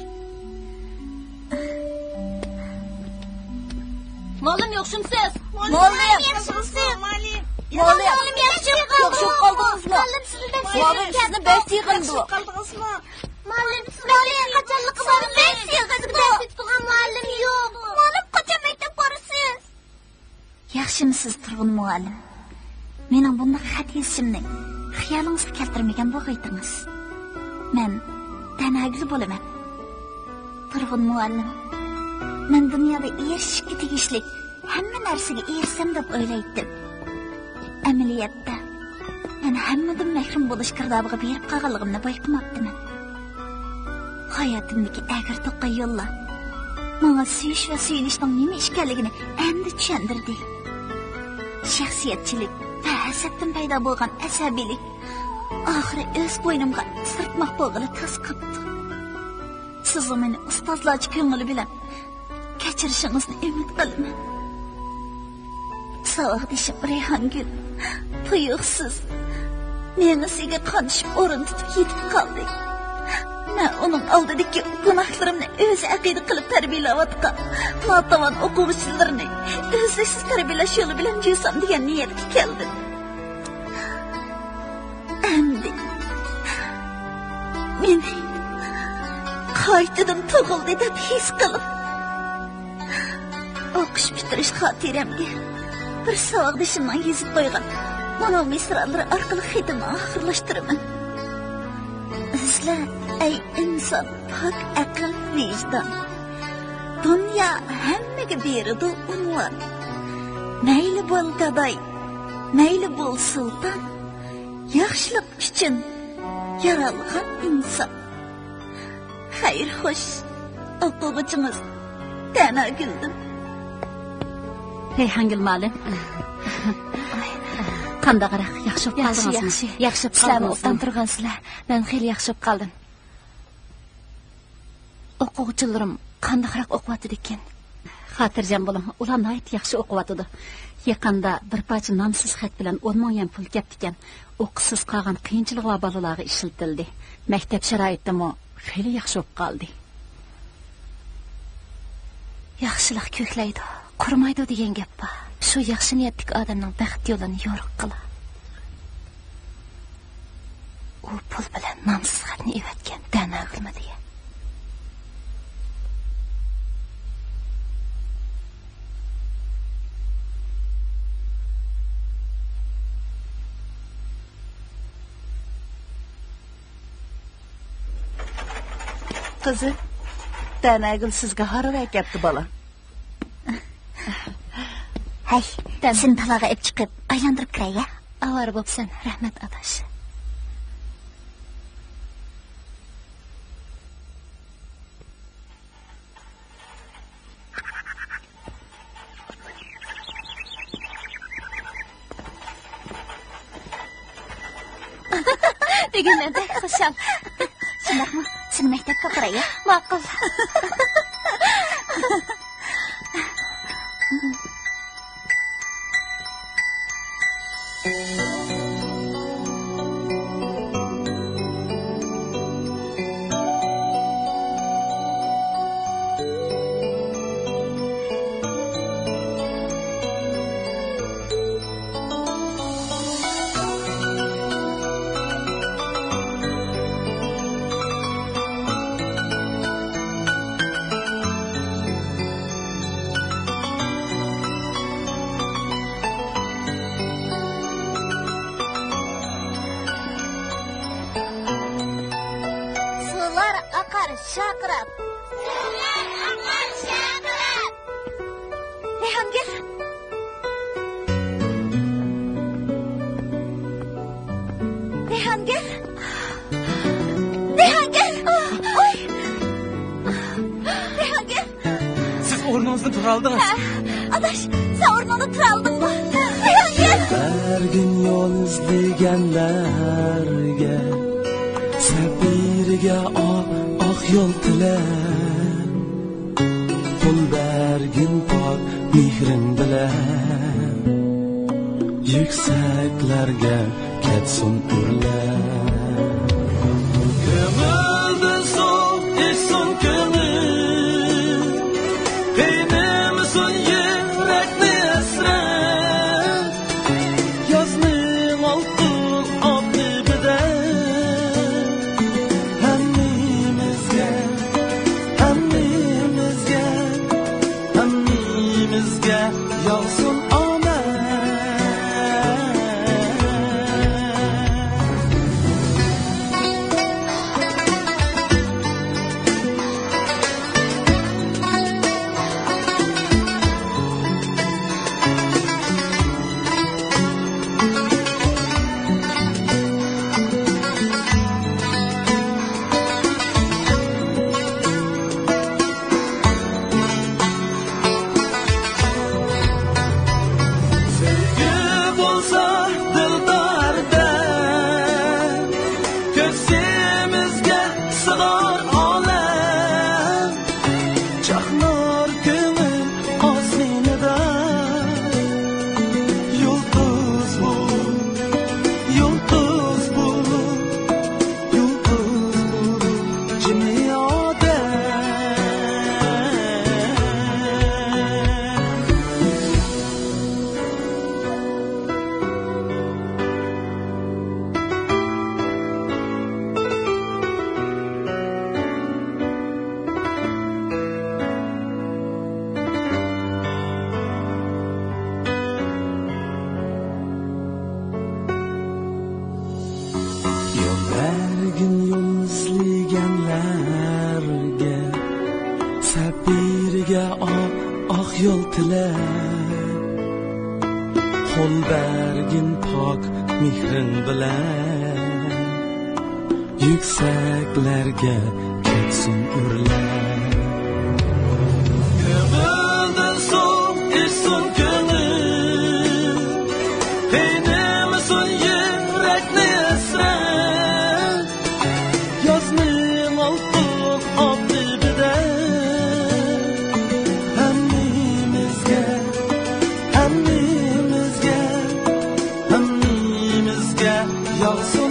Molim yo'qshimsiz? Molim yaxshimisiz? Molim yaxshi Yo'qshib qoldingizmi? Molim sizni bek yig'indi. Molim qachonliq molim bek yig'indi. Turgan molim yo'q. Molim qachon maktab borasiz? Yaxshimisiz Turg'un muallim? Mening bunday xat yozishimni xayolingizga keltirmagan bo'g'aydingiz. Men tanagil bo'laman. Turg'un muallim, men dunyoda erishishga tegishli hamma narsaga erishsam deb o'ylaydim. Amaliyotda men hammadan mahrum bo'lish girdobiga berib qolganligimni bayqamabdiman. Hayotimdagi agir to'qqa yo'llar menga suyish va suyunishning nima ekanligini endi tushundirdi. Shaxsiyatchilik va hasaddan paydo bo'lgan asabiylik oxiri o'z bo'ynimga sirtmoq bo'lg'ili tas qapti. Siz meni ustozlarcha ko'ngli bilan kechirishingizni umid qilaman. Sog'dishim Rayhongul tuyuqsiz menisiga qanishib o'rin tutib yetib qoldi. Men uning oldidagi gunohlarimni o'zi aqida qilib tarbiyalayotgan notavon o'quvchilarni o'zlashsiz tarbiyalash yo'li bilan jo'sam degan niyatga keldim. Endi meni qaytadan tug'ildi deb his qilib o'qish bitirish xotiramga bir sog'dishimdan yezib qo'ygan mana misralar orqali xatimni oxirlashtiraman. Sizlar ey inson, pok aql, vijdon. Dunyo hammaga beradi unvon. Mayli bo'l gadoy, mayli bo'l sulton, yaxshilik uchun yaralgan inson. Xayr xo'sh, o'quvchimiz Tanagildim. Rayhongul muallim. Qandaqroq yaxshi qaldingizmi? Yaxshi ishlarni o'qdan turgansizlar. Men xeyli yaxshi qoldim. O'quvchilarim qandaqroq o'qiyotdi ekan? Xotirjam bo'ling, ular nihoyat yaxshi o'qiyotdi. Yaqinda bir parcha nomsiz xat bilan 10 million pul ketdi ekan. O'qisiz qolgan qiyinchilik va bolalarga ishlatildi. Maktab sharoitida xeyli yaxshi o'qib qoldi. Yaxshilik ko'klaydi, qurmaydi degan gap bor. Shu yaxshi niyatli odamning baxt yo'lini yo'riq qiladi. U pul bilan nomsiz xatni evatgan Tanagilmi degan. Qizi, Tanagil sizga harva ketdi bola. Hay, sen talaga ep chiqib, aylantirib kiray, ya? Avar bo'psan, rahmat adash. Deganlarda xushal. Shundaqmi? Seni maktabga qiray, ya? Ma'qul. Şakrab. Rayhongul. Rayhongul. o'rningizdan tura oldingiz. Adaş, sen o'rningda tura oldingmi? Her gün yol izleyenlerge Sefirge ah yol tilen Kul bergin pak mihrin bilen Yükseklerge ketsun urlen Kömüldü soğuk esun kömür Peynimizin yürekli esren Yazmın altın abdi beden Hemmimizge yağsın yol tiler Qo'l bergin pok mehring bilan Yuksaklarga ketsin urlar Ko'ngildan so'ng esin ko'ngil Peynimizin yurakni asrar Yozning oltin obdibida Hammimizga yog'sin